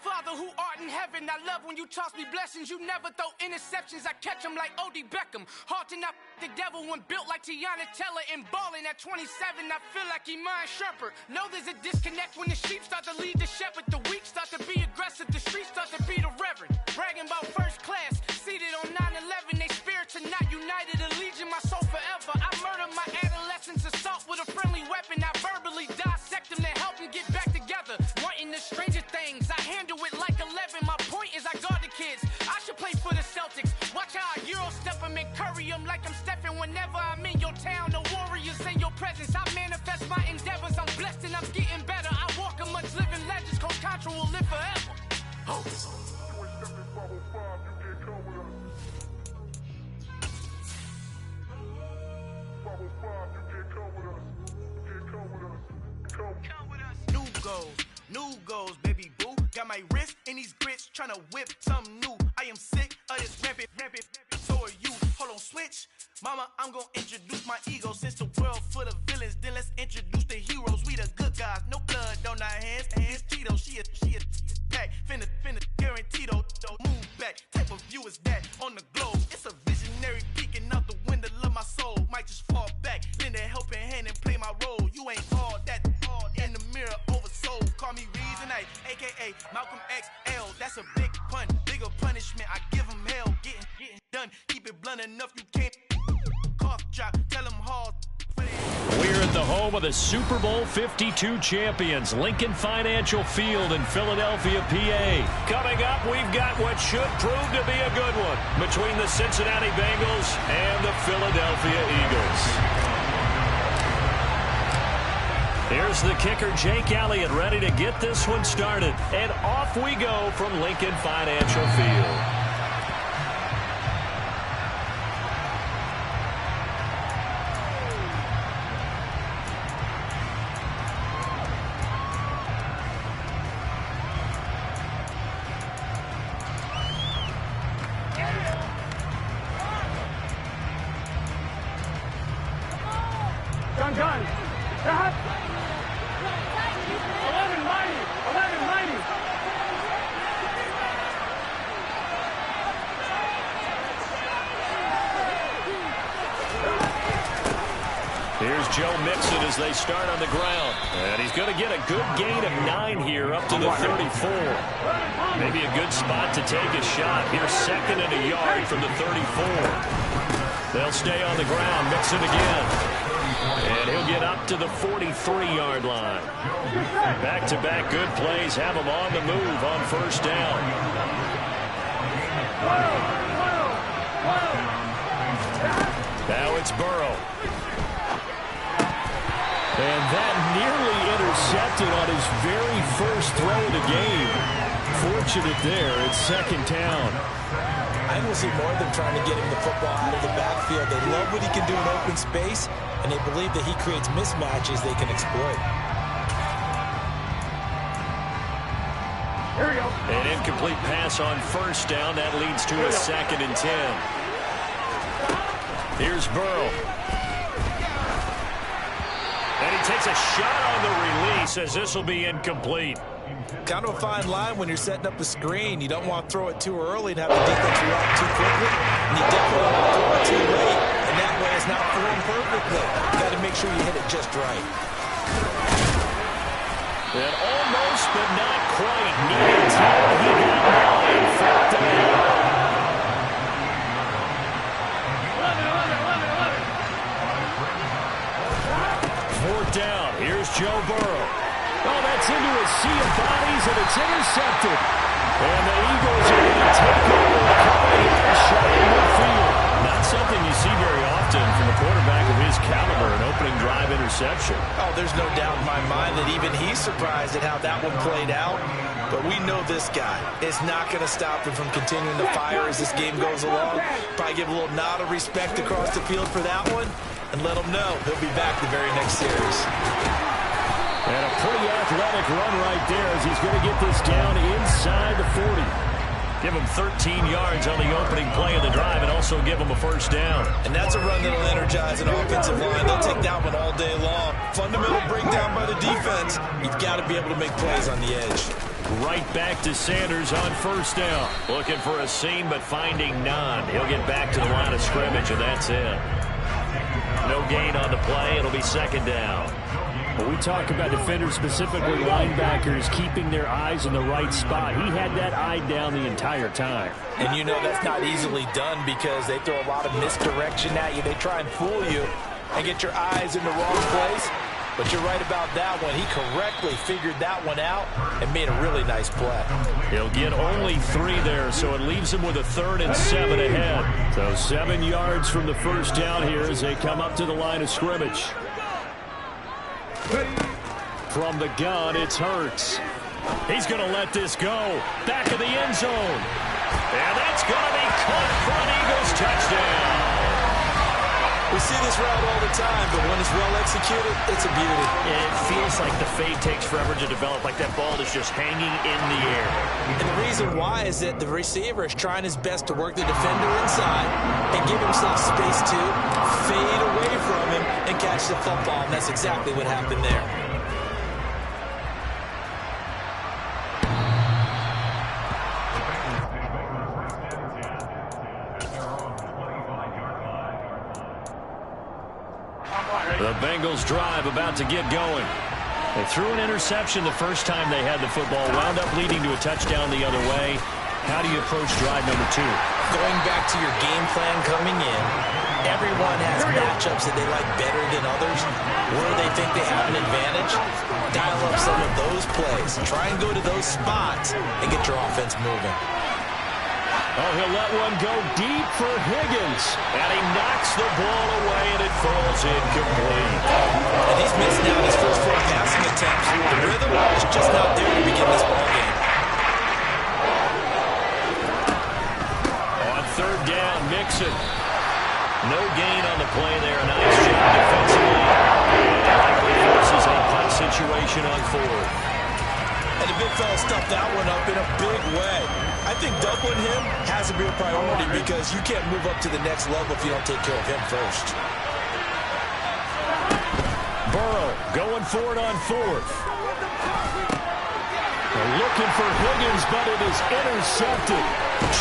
Father who art in heaven, I love when you toss me blessings. You never throw interceptions, I catch them like O.D. Beckham. Hard to not the devil when built like Tiana Teller and balling at 27. I feel like Iman Shumpert. Know there's a disconnect when the sheep start to lead the shepherd. The weak start to be aggressive, the streets start to be the reverend. Bragging about first class, seated on 9/11. They spirits are not united, a legion, my soul forever. I murder my adolescence, assault with a friendly weapon. I verbally dissect them to help them get back together. Wanting the stranger things, I handle it like 11. My point is I guard the kids. I should play for the Celtics. Watch how I Euro step them and curry them like I'm stepping. Whenever I'm in your town, the Warriors in your presence. I manifest my endeavors. I'm blessed and I'm getting better. I walk amongst living legends. Coach Contra will live forever. Oh. New goals, baby boo. Got my wrist in these grits, tryna whip something new. I am sick of this rampant. So are you. Hold on, switch. Mama, I'm gonna introduce my ego. Since the world full of villains, then let's introduce the heroes. We the good guys, no blood on our hands. Hands Tito, she a pack. Finna, guaranteed don't move back. Type of view is that on the globe. It's a visionary peeking out the window of my soul. Might just fall back, lend a helping hand and play my role. You ain't all that in the mirror oversold. Call me Reason A, aka Malcolm XL. That's a big pun, bigger punishment. I give him hell, getting done. Keep it blunt enough, you can't cough drop. Tell him hard. We're at the home of the Super Bowl 52 champions, Lincoln Financial Field in Philadelphia, PA. Coming up, we've got what should prove to be a good one between the Cincinnati Bengals and the Philadelphia Eagles. Here's the kicker, Jake Elliott, ready to get this one started. And off we go from Lincoln Financial Field. Gun. Stop. 1190. Here's Joe Mixon as they start on the ground. And he's going to get a good gain of 9 here up to the 34. Maybe a good spot to take a shot. Here's second and a yard from the 34. They'll stay on the ground. Mixon again. And he'll get up to the 43-yard line. Back-to-back good plays have him on the move on first down. Now it's Burrow. And that nearly intercepted on his very first throw of the game. Fortunate there. It's second down. I will see more of them trying to get him the football out of the backfield. They love what he can do in open space, and they believe that he creates mismatches they can exploit. Here we go. An incomplete pass on first down. That leads to a second and 10. Here's Burrow. And he takes a shot on the release as this will be incomplete. Kind of a fine line when you're setting up a screen. You don't want to throw it too early and have the defense react too quickly. And you definitely don't want to throw it too late. And that way it's not thrown perfectly. You got to make sure you hit it just right. And almost, but not quite. Needed time. He got 9. Fourth down. 11. Fourth down. Here's Joe Burrow. Oh, that's into a sea of bodies, and it's intercepted. And the Eagles are going to take over the cover shot in midfield. Not something you see very often from a quarterback of his caliber, an opening drive interception. Oh, there's no doubt in my mind that even he's surprised at how that one played out. But we know this guy is not going to stop him from continuing to fire as this game goes along. Probably give a little nod of respect across the field for that one, and let him know he'll be back the very next series. And a pretty athletic run right there as he's going to get this down inside the 40. Give him 13 yards on the opening play of the drive and also give him a first down. And that's a run that will energize an offensive line. They'll take that one all day long. Fundamental breakdown by the defense. You've got to be able to make plays on the edge. Right back to Sanders on first down. Looking for a seam, but finding none. He'll get back to the line of scrimmage, and that's it. No gain on the play. It'll be second down. When we talk about defenders, specifically linebackers, keeping their eyes in the right spot, he had that eye down the entire time. And you know that's not easily done because they throw a lot of misdirection at you. They try and fool you and get your eyes in the wrong place. But you're right about that one. He correctly figured that one out and made a really nice play. He'll get only 3 there, so it leaves him with a 3rd and 7 ahead. So 7 yards from the first down here as they come up to the line of scrimmage. From the gun, it's Hurts. He's going to let this go. Back of the end zone. And that's going to be caught for an Eagles touchdown. We see this route all the time, but when it's well executed, it's a beauty. It feels like the fade takes forever to develop, like that ball is just hanging in the air. And the reason why is that the receiver is trying his best to work the defender inside and give himself space to fade away from him and catch the football, and that's exactly what happened there. The Bengals drive about to get going. They threw an interception the first time they had the football, wound up leading to a touchdown the other way. How do you approach drive number 2? Going back to your game plan coming in, everyone has matchups that they like better than others, where they think they have an advantage. Dial up some of those plays. Try and go to those spots and get your offense moving. Oh, he'll let one go deep for Higgins. And he knocks the ball away, and it falls incomplete. And he's missing out his first 4 passing attempts. The rhythm is just not there to begin this ball game. On 3rd down, Mixon. No gain on the play there. Nice job defensively. And likely forces a punt situation on 4th. And the big fella stuffed that one up in a big way. I think doubling him has to be a priority because you can't move up to the next level if you don't take care of him first. Burrow going for it on 4th. They're looking for Higgins, but it is intercepted.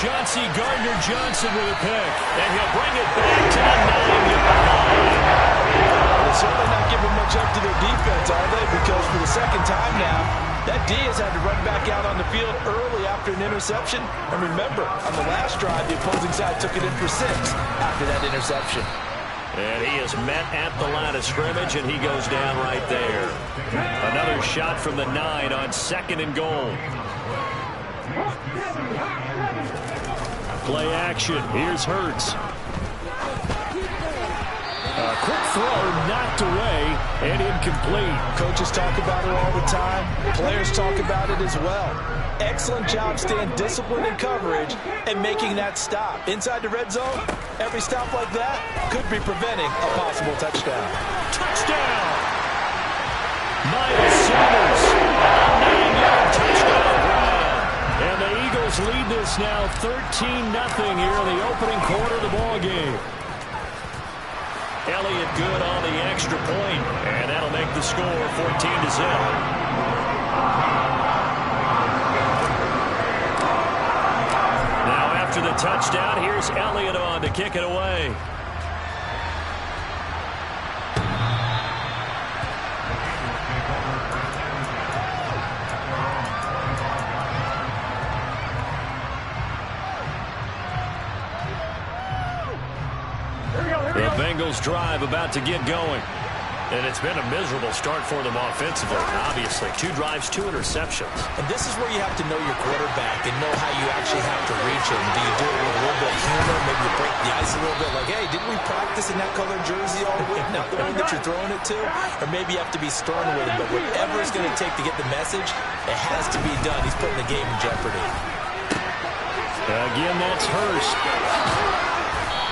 Chauncey Gardner-Johnson with a pick. And he'll bring it back to the 9-yard line. They're certainly not giving much up to their defense, are they? Because for the second time now, that D has had to run back out on the field early after an interception. And remember, on the last drive, the opposing side took it in for 6 after that interception. And he is met at the line of scrimmage, and he goes down right there. Another shot from the 9 on 2nd and goal. Play action. Here's Hurts. A quick throw knocked away and incomplete. Coaches talk about it all the time. Players talk about it as well. Excellent job staying disciplined in coverage and making that stop. Inside the red zone, every stop like that could be preventing a possible touchdown. Touchdown! Miles Sanders, a 9-yard touchdown run. And the Eagles lead this now 13-0 here in the opening quarter of the ball game. Elliott good on the extra point, and that'll make the score 14-0. Now after the touchdown, here's Elliott on to kick it away. The Bengals drive about to get going. And it's been a miserable start for them offensively, obviously. 2 drives, 2 interceptions. And this is where you have to know your quarterback and know how you actually have to reach him. Do you do it with a little bit of humor? Maybe you break the ice a little bit like, hey, didn't we practice in that colored jersey all week? Not the one that you're throwing it to? Or maybe you have to be stern with him. But whatever it's going to take to get the message, it has to be done. He's putting the game in jeopardy. Again, that's Hurst.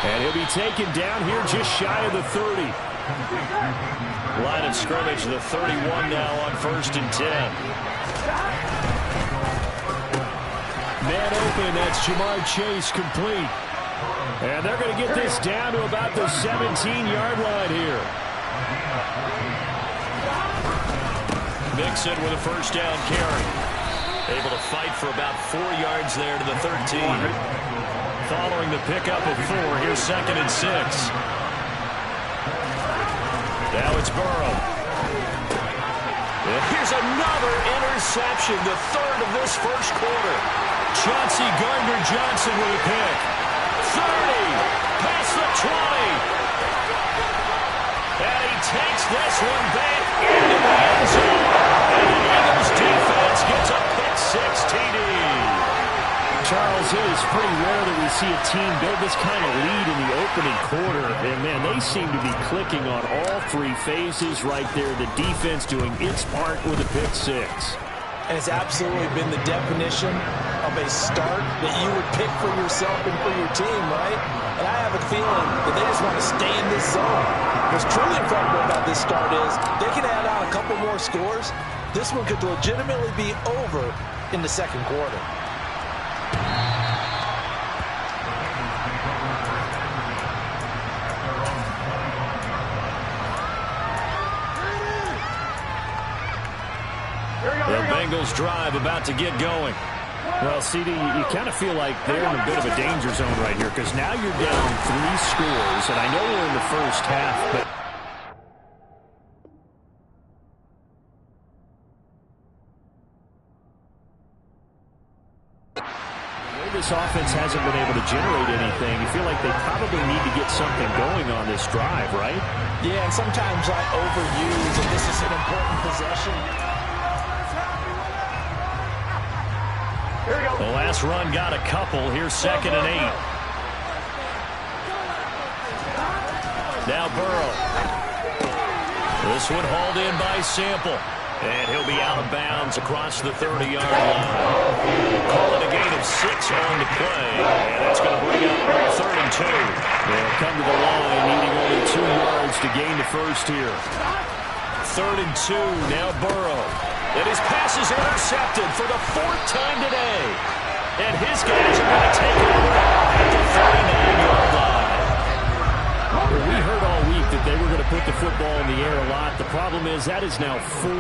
And he'll be taken down here just shy of the 30. Line of scrimmage, the 31 now on 1st and 10. Man open, that's Jamar Chase complete. And they're going to get this down to about the 17-yard line here. Mixon with a first down carry. Able to fight for about 4 yards there to the 13. Following the pickup of 4, here's 2nd and 6. Now it's Burrow. And here's another interception, the 3rd of this first quarter. Chauncey Gardner-Johnson with a pick. 30, past the 20. And he takes this one back into the end zone. And the Eagles defense gets a pick-6 TD. Charles, it is pretty rare that we see a team build this kind of lead in the opening quarter. And, man, they seem to be clicking on all 3 phases right there. The defense doing its part with a pick-6. And it's absolutely been the definition of a start that you would pick for yourself and for your team, right? And I have a feeling that they just want to stay in this zone. What's truly incredible about this start is they can add on a couple more scores. This one could legitimately be over in the second quarter. The Bengals drive about to get going. Well, CD, you kind of feel like they're in a bit of a danger zone right here because now you're down 3 scores, and I know we're in the first half, but this offense hasn't been able to generate anything. You feel like they probably need to get something going on this drive, right? Yeah, and sometimes I overuse, and this is an important possession. The last run got a couple. Here's 2nd and 8. Now Burrow. This one hauled in by Sample. And he'll be out of bounds across the 30-yard line. Call it a gain of 6 on the play. And that's going to bring up 3rd and 2. They'll come to the line needing only 2 yards to gain the first here. 3rd and 2. Now Burrow. And his pass is intercepted for the 4th time today. And his guys are going to take it over at the 39-yard line. Well, we heard all week that they were going to put the football in the air a lot. The problem is that is now 4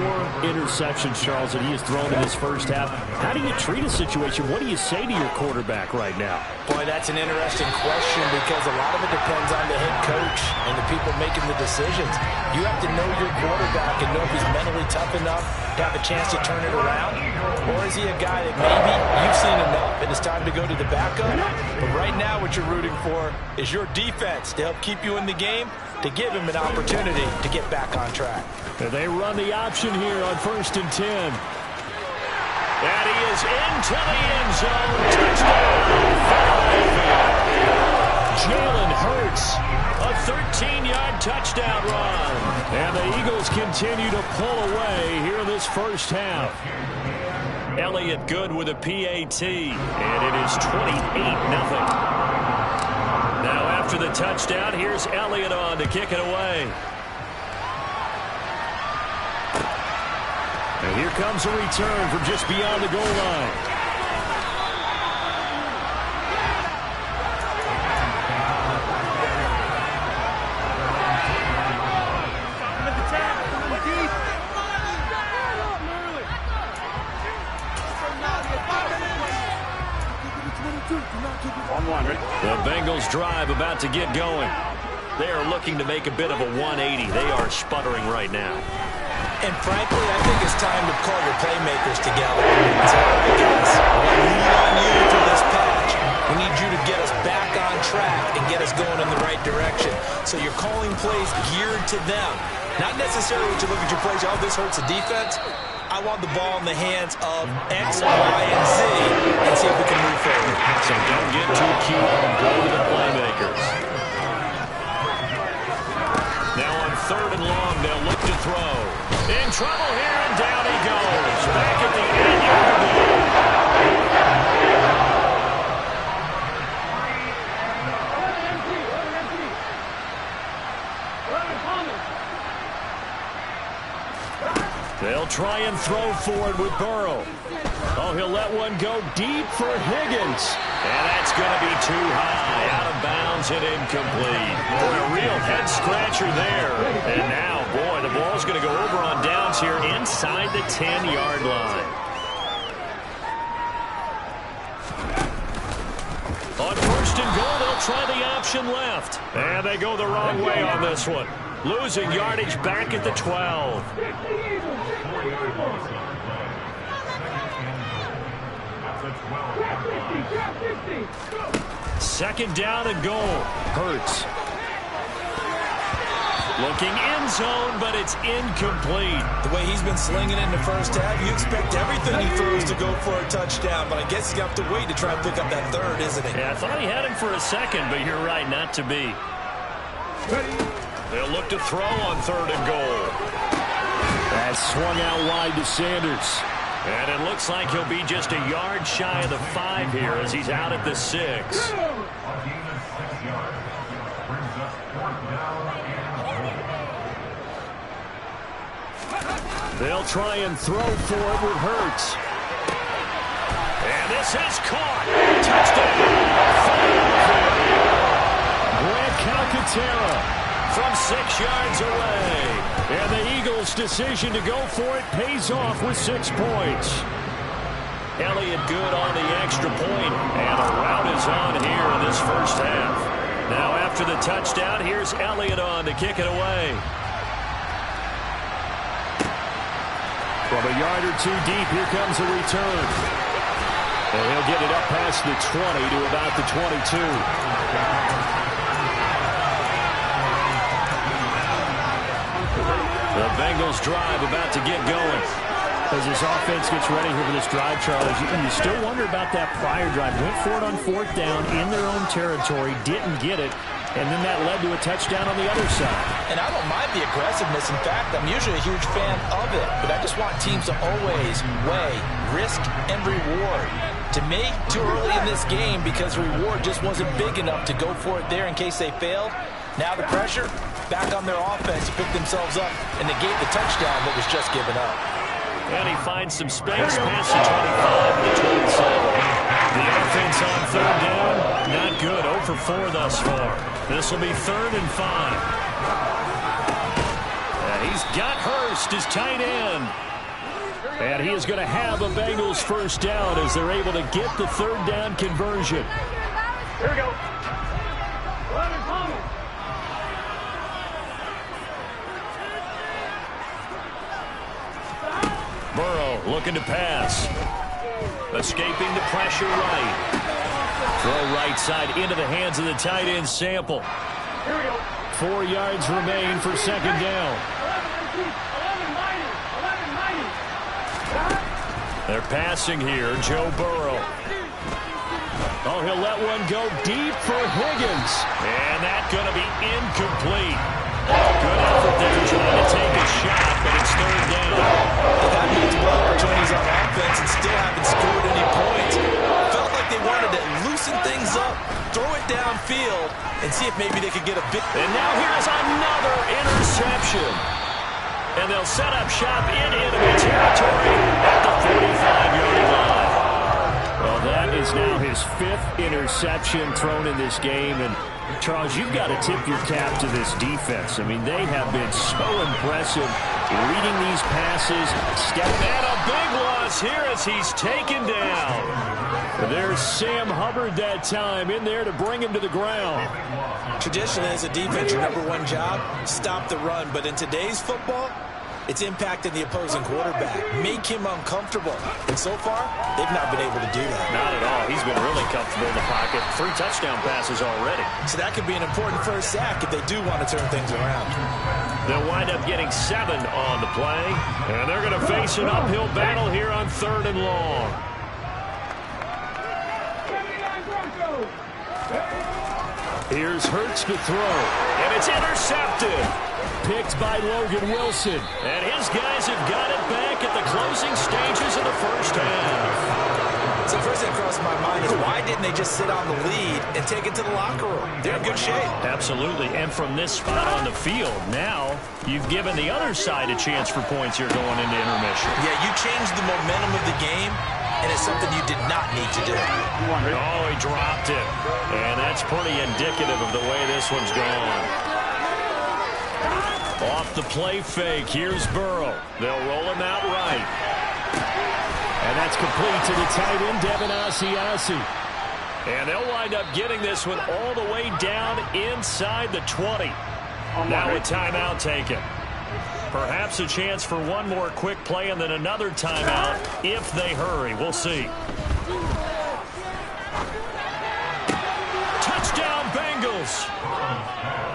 interceptions, Charles, that he has thrown in this first half. How do you treat a situation? What do you say to your quarterback right now? Boy, that's an interesting question because a lot of it depends on the head coach and the people making the decisions. You have to know your quarterback and know if he's mentally tough enough to have a chance to turn it around. Or is he a guy that maybe you've seen enough and it's time to go to the backup? But right now what you're rooting for is your defense to help keep you in the game, to give him an opportunity to get back on track. They run the option here on 1st and 10. And he is into the end zone. Touchdown, Philadelphia. Jalen Hurts, a 13-yard touchdown run. And the Eagles continue to pull away here in this first half. Elliott good with a PAT, and it is 28-0. Now after the touchdown, here's Elliott on to kick it away. And here comes a return from just beyond the goal line. The Bengals drive about to get going. They are looking to make a bit of a 180. They are sputtering right now. And frankly, I think it's time to call your playmakers together. It's all right, guys. We lean on you for this patch. We need you to get us back on track and get us going in the right direction. So you're calling plays geared to them. Not necessarily to look at your plays, oh, this hurts the defense. I want the ball in the hands of X, Y, and Z and see if we can move forward. So don't get too cute and go to the playmakers. Now on 3rd and long, they'll look to throw. In trouble here, and down he goes. Back at the 8-yard line. They'll try and throw for it with Burrow. Oh, he'll let one go deep for Higgins. And that's going to be too high. Out of bounds and incomplete. Boy, a real head-scratcher there. And now, boy, the ball's going to go over on downs here inside the 10-yard line. On first and goal, they'll try the option left. And they go the wrong way on this one. Losing yardage back at the 12. Second down and goal. Hurts. Looking end zone, but it's incomplete. The way he's been slinging in the first half, you expect everything he throws to go for a touchdown, but I guess he's going to have to wait to try and pick up that third, isn't he? Yeah, I thought he had him for a second, but you're right, not to be. They'll look to throw on third and goal. That's swung out wide to Sanders. And it looks like he'll be just a yard shy of the 5 here as he's out at the 6. They'll try and throw for it with Hurts. And this is caught. Touchdown. Grant Calcaterra From 6 yards away. And the Eagles' decision to go for it pays off with 6 points. Elliott good on the extra point, and a rout is on here in this first half. Now after the touchdown, here's Elliott on to kick it away. From a yard or two deep, here comes a return. And he'll get it up past the 20 to about the 22. The Bengals drive about to get going. As this offense gets ready here for this drive, Charles, you still wonder about that prior drive. Went for it on 4th down in their own territory, didn't get it, and then that led to a touchdown on the other side. And I don't mind the aggressiveness. In fact, I'm usually a huge fan of it, but I just want teams to always weigh risk and reward. To me, too early in this game because reward just wasn't big enough to go for it there in case they failed. Now the pressure back on their offense to pick themselves up and negate the touchdown that was just given up. And he finds some space past the 25 to the 27. The offense on 3rd down, not good. 0 for 4 thus far. This will be 3rd and 5. And he's got Hurst as tight end. And he is going to have a Bengals first down as they're able to get the 3rd down conversion. Here we go. Burrow looking to pass. Escaping the pressure right. Throw right side into the hands of the tight end Sample. Here we go. 4 yards remain for 2nd down. 11-90. They're passing here, Joe Burrow. Oh, he'll let one go deep for Higgins. And that's going to be incomplete. Good effort there trying to take a shot, but it's 3rd down. They've had multiple opportunities on offense and still haven't scored any points. Felt like they wanted to loosen things up, throw it downfield, and see if maybe they could get a bit. And now here's another interception. And they'll set up shop in enemy territory at the 45-yard line. Well, that is now his 5th interception thrown in this game. And, Charles, you've got to tip your cap to this defense. I mean, they have been so impressive reading these passes. And a big loss here as he's taken down. There's Sam Hubbard that time in there to bring him to the ground. Traditionally, as a defense, your #1 job, stop the run. But in today's football, it's impacting the opposing quarterback. Make him uncomfortable. And so far, they've not been able to do that. Not at all. He's been really comfortable in the pocket. 3 touchdown passes already. So that could be an important first sack if they do want to turn things around. They'll wind up getting 7 on the play. And they're going to face an uphill battle here on 3rd and long. Here's Hurts to throw. And it's intercepted. Picked by Logan Wilson. And his guys have got it back at the closing stages of the first half. So the first thing that crossed my mind is why didn't they just sit on the lead and take it to the locker room? They're in good shape. Absolutely. And from this spot on the field, now you've given the other side a chance for points here going into intermission. Yeah, you changed the momentum of the game, and it's something you did not need to do. Oh, he dropped it. And that's pretty indicative of the way this one's gone. Off the play fake, here's Burrow. They'll roll him out right. And that's complete to the tight end, Devin Asiasi. And they'll wind up getting this one all the way down inside the 20. Now a timeout taken. Perhaps a chance for one more quick play and then another timeout if they hurry. We'll see. Touchdown, Bengals.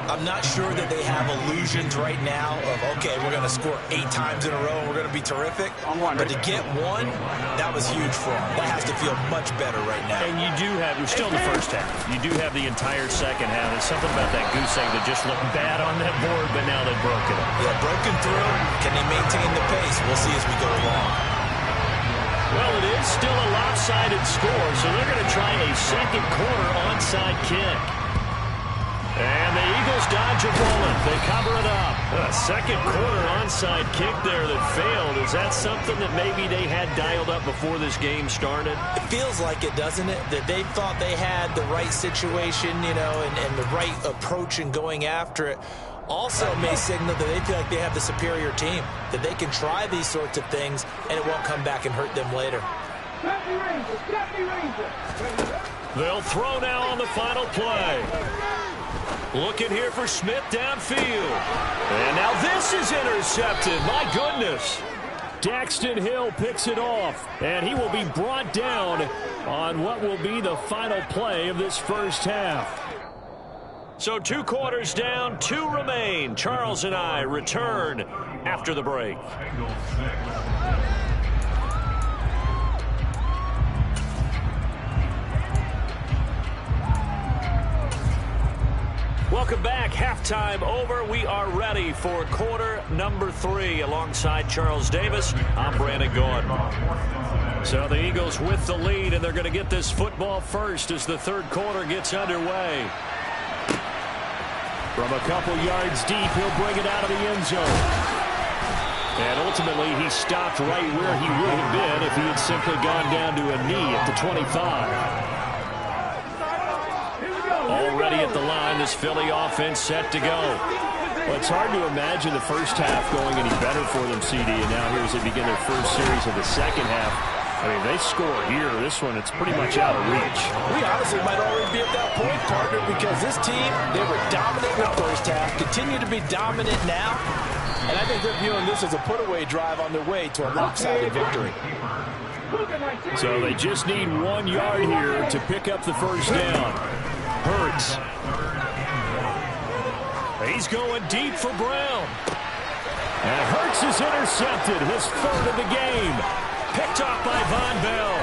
I'm not sure that they have illusions right now of, okay, we're going to score 8 times in a row and we're going to be terrific. But to get one, that was huge for them. That has to feel much better right now. And you do have, you're still in the first half. You do have the entire second half. There's something about that goose egg that just looked bad on that board, but now they've broken it. Yeah, broken through. Can they maintain the pace? We'll see as we go along. Well, it is still a lopsided score, so they're going to try a second quarter onside kick. And the Eagles dodge a bullet. They cover it up. A second quarter onside kick there that failed. Is that something that maybe they had dialed up before this game started? It feels like it, doesn't it? That they thought they had the right situation, you know, and the right approach in going after it. Also may signal that they feel like they have the superior team, that they can try these sorts of things and it won't come back and hurt them later. They'll throw now on the final play. Looking here for Smith downfield. And now this is intercepted. My goodness. Daxton Hill picks it off, and he will be brought down on what will be the final play of this first half. So 2 quarters down, 2 remain. Charles and I return after the break. Welcome back. Halftime over. We are ready for quarter number 3 alongside Charles Davis. I'm Brandon Gordon. So the Eagles with the lead, and they're going to get this football first as the third quarter gets underway. From a couple yards deep, he'll bring it out of the end zone. And ultimately, he stopped right where he would have been if he had simply gone down to a knee at the 25. Already at the line, this Philly offense set to go. Well, it's hard to imagine the first half going any better for them, CD. And now here as they begin their first series of the second half. I mean, they score here. This one, it's pretty much out of reach. We honestly might already be at that point, partner, because this team, they were dominant in the first half, continue to be dominant now. And I think they're viewing this as a put-away drive on their way to a lopsided victory. So they just need 1 yard here to pick up the first down. Hurts. He's going deep for Brown. And Hurts is intercepted, his third of the game. Picked off by Von Bell.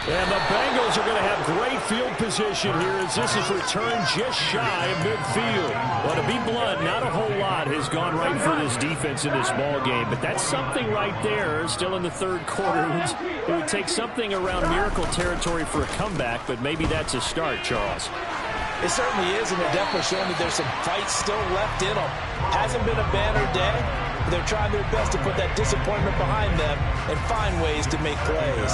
And the Bengals are going to have great field position here as this is returned just shy of midfield. Well, to be blunt, not a whole lot has gone right for this defense in this ball game, but that's something right there still in the third quarter. It would take something around miracle territory for a comeback, but maybe that's a start, Charles. It certainly is, and they're definitely showing that there's some fight still left in them. Hasn't been a banner day. They're trying their best to put that disappointment behind them and find ways to make plays.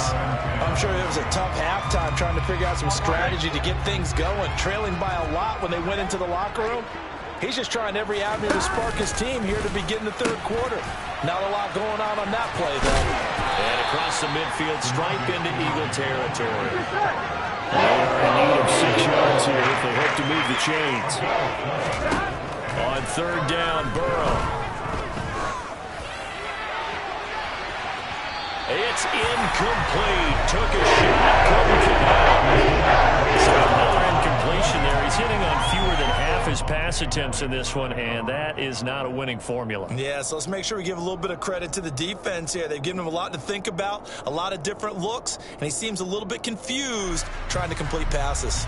I'm sure it was a tough halftime trying to figure out some strategy to get things going, trailing by a lot when they went into the locker room. He's just trying every avenue to spark his team here to begin the third quarter. Not a lot going on that play, though. And across the midfield, stripe into Eagle territory. They are in need of 6 yards here if they hope to move the chains. On third down, Burrow. It's incomplete. Took a shot. Couldn't connect. So another incompletion there. He's hitting on fewer than half his pass attempts in this one, and that is not a winning formula. Yeah, so let's make sure we give a little bit of credit to the defense here. They've given him a lot to think about, a lot of different looks, and he seems a little bit confused trying to complete passes.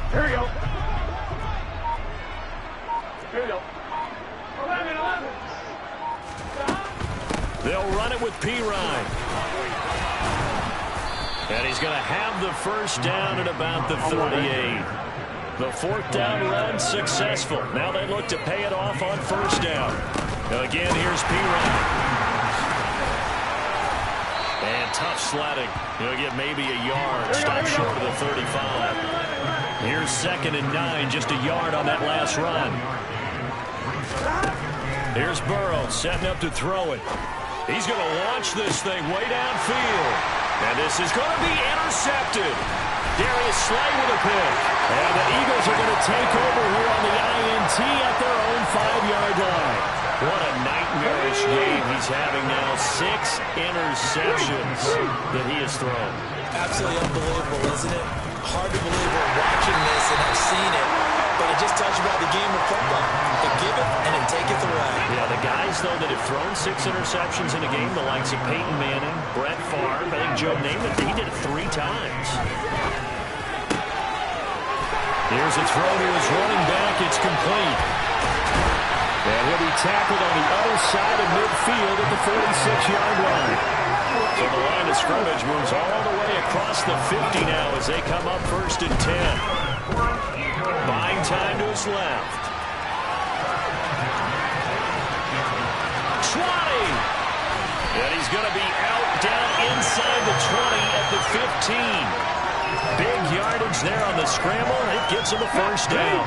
Here we go. Here we go. 11. They'll run it with Pirine. And he's going to have the first down at about the 38. The fourth down run successful. Now they look to pay it off on first down. Again, here's Pirine. And tough sledding. He'll get maybe a yard. Stop short of the 35. Here's 2nd and 9, just a yard on that last run. Here's Burrow setting up to throw it. He's going to launch this thing way downfield. And this is going to be intercepted. Darius Slay with a pick. And the Eagles are going to take over here on the INT at their own 5-yard line. What a nightmarish game he's having now. 6 interceptions that he has thrown. Absolutely unbelievable, isn't it? Hard to believe we're watching this and have seen it, but it just tells you about the game of football. They give it and then take it away. Yeah, the guys, though, that have thrown 6 interceptions in a game, the likes of Peyton Manning, Brett Favre, I think Joe Namath, he did it 3 times. Here's a throw to his running back. It's complete. And he'll be tackled on the other side of midfield at the 46-yard line. So the line of scrimmage moves all the way across the 50 now as they come up 1st and 10. Buying time to his left. 20. And he's going to be out down inside the 20 at the 15. Big yardage there on the scramble. It gets him the 1st down.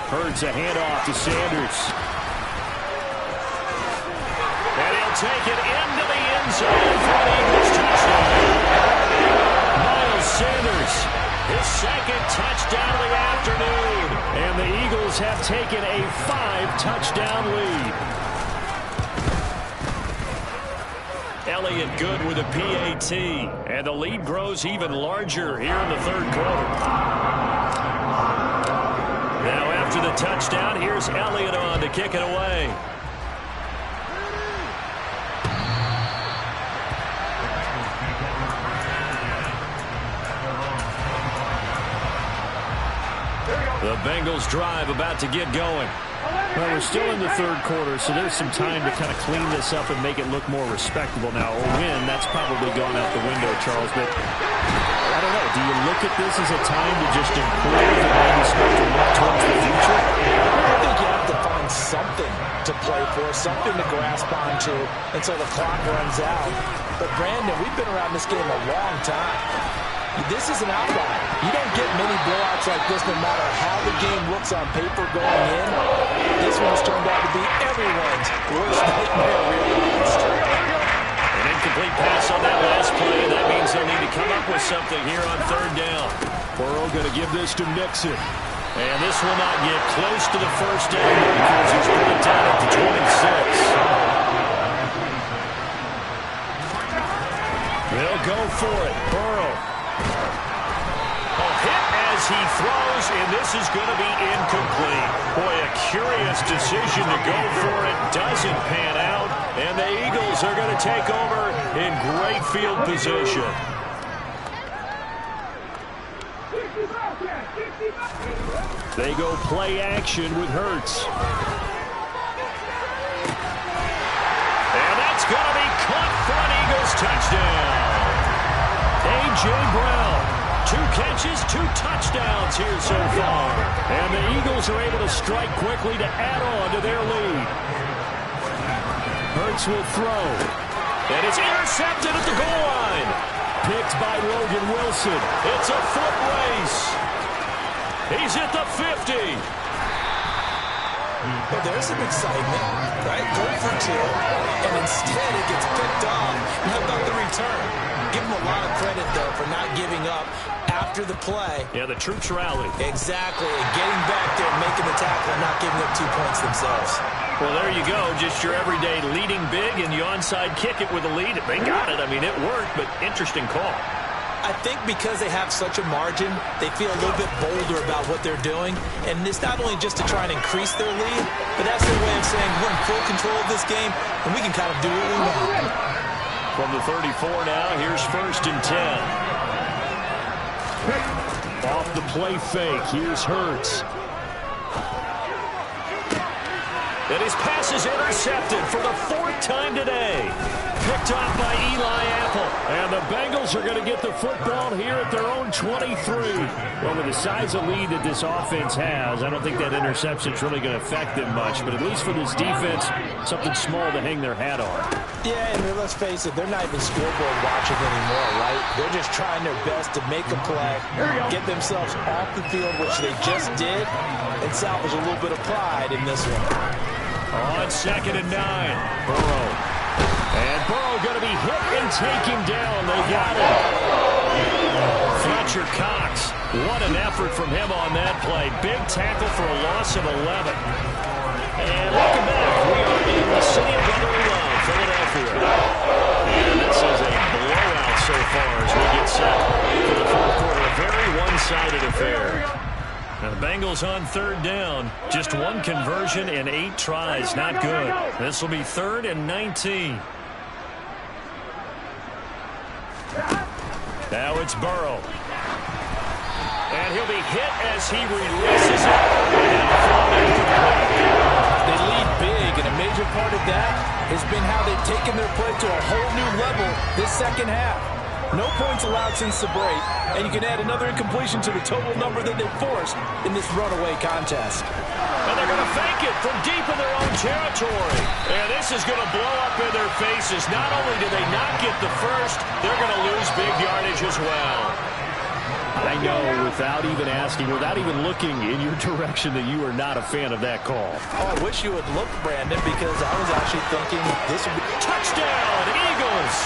Hurts a handoff to Sanders. And he'll take it into the end zone for an Eagles touchdown. Miles Sanders, his 2nd touchdown of the afternoon. And the Eagles have taken a 5-touchdown lead. Elliott good with a PAT. And the lead grows even larger here in the 3rd quarter. Now after the touchdown, here's Elliott on to kick it away. The Bengals drive about to get going. Well, we're still in the 3rd quarter, so there's some time to kind of clean this up and make it look more respectable. Now, a win, that's probably gone out the window, Charles, but I don't know. Do you look at this as a time to just improve and maybe start to look towards the future? I think you have to find something to play for, something to grasp onto until the clock runs out. But, Brandon, we've been around this game a long time. This is an outlier. You don't get many blowouts like this no matter how the game looks on paper going in. This one has turned out to be everyone's worst nightmare realized. An incomplete pass on that last play. That means they'll need to come up with something here on 3rd down. Burrow going to give this to Mixon. And this will not get close to the 1st down because he's put it down at the 26. They'll go for it. Burrow. He throws, and this is going to be incomplete. Boy, a curious decision to go for it. Doesn't pan out, and the Eagles are going to take over in great field position. They go play action with Hurts. And that's going to be caught for an Eagles touchdown. A.J. Brown. 2 catches, 2 touchdowns here so far. And the Eagles are able to strike quickly to add on to their lead. Hurts will throw. And it's intercepted at the goal line. Picked by Logan Wilson. It's a foot race. He's at the 50. Well, there's some excitement, right? Going for 2, and instead it gets picked off. And how about the return? Give him a lot of credit, though, for not giving up after the play. Yeah, the troops rallied. Exactly. Getting back there, making the tackle, and not giving up 2 points themselves. Well, there you go. Just your everyday leading big, and you onside kick it with a lead. They got it. I mean, it worked, but interesting call. I think because they have such a margin, they feel a little bit bolder about what they're doing. And it's not only just to try and increase their lead, but that's their way of saying we're in full control of this game, and we can kind of do what we want. From the 34 now, here's 1st and 10. Off the play fake, here's Hurts. And his pass is intercepted for the 4th time today. picked off by Eli Apple. And the Bengals are going to get the football here at their own 23. Well, with the size of lead that this offense has, I don't think that interception is really going to affect them much. But at least for this defense, something small to hang their hat on. Yeah, and let's face it, they're not even scoreboard watching anymore, right? They're just trying their best to make a play, get themselves off the field, which they just did, and salvage a little bit of pride in this one. On 2nd and 9, Burrow. And Burrow going to be hit and taken down. They got him. Fletcher Cox. What an effort from him on that play. Big tackle for a loss of 11. And welcome back. We are in the city of brotherly love, Philadelphia. And this is a blowout so far as we get set for the fourth quarter. A very one-sided affair. Now the Bengals on 3rd down. Just one conversion and 8 tries. Not good. This will be 3rd and 19. Now it's Burrow. And he'll be hit as he releases it. They lead big, and a major part of that has been how they've taken their play to a whole new level this second half. No points allowed since the break, and you can add another incompletion to the total number that they forced in this runaway contest. And they're going to fake it from deep in their own territory. And this is going to blow up in their faces. Not only do they not get the first, they're going to lose big yardage as well. I know, without even asking, without even looking in your direction, that you are not a fan of that call. Oh, I wish you would look, Brandon, because I was actually thinking this would be... Touchdown, Eagles!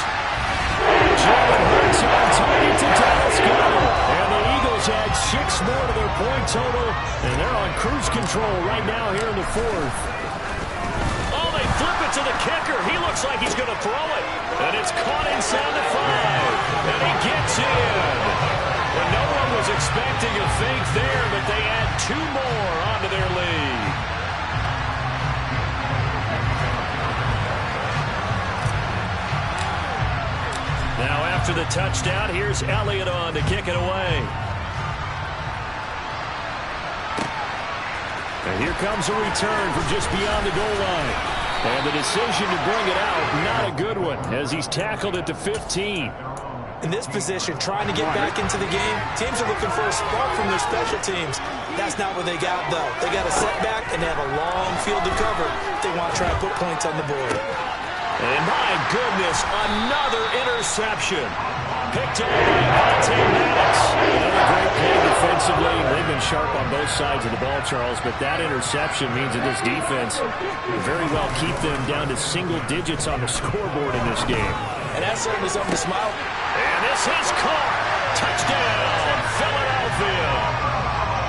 Jalen Hurts on target to Dallas Goedert. And the Eagles add 6 more to their point total, and they're on cruise control right now here in the 4th. Oh, they flip it to the kicker. He looks like he's going to throw it. And it's caught inside the 5. And he gets in. Well, no one was expecting a fake there, but they add 2 more onto their lead. Now after the touchdown, here's Elliott on to kick it away. And here comes a return from just beyond the goal line. And the decision to bring it out, not a good one, as he's tackled at the 15. In this position, trying to get back into the game, teams are looking for a spark from their special teams. That's not what they got, though. They got a setback, and they have a long field to cover if they want to try to put points on the board. And my goodness, another interception. Picked up by Madden. Another great play defensively. They've been sharp on both sides of the ball, Charles, but that interception means that this defense will very well keep them down to single digits on the scoreboard in this game. And that's certainly something to smile. And this is caught. Touchdown, Philadelphia.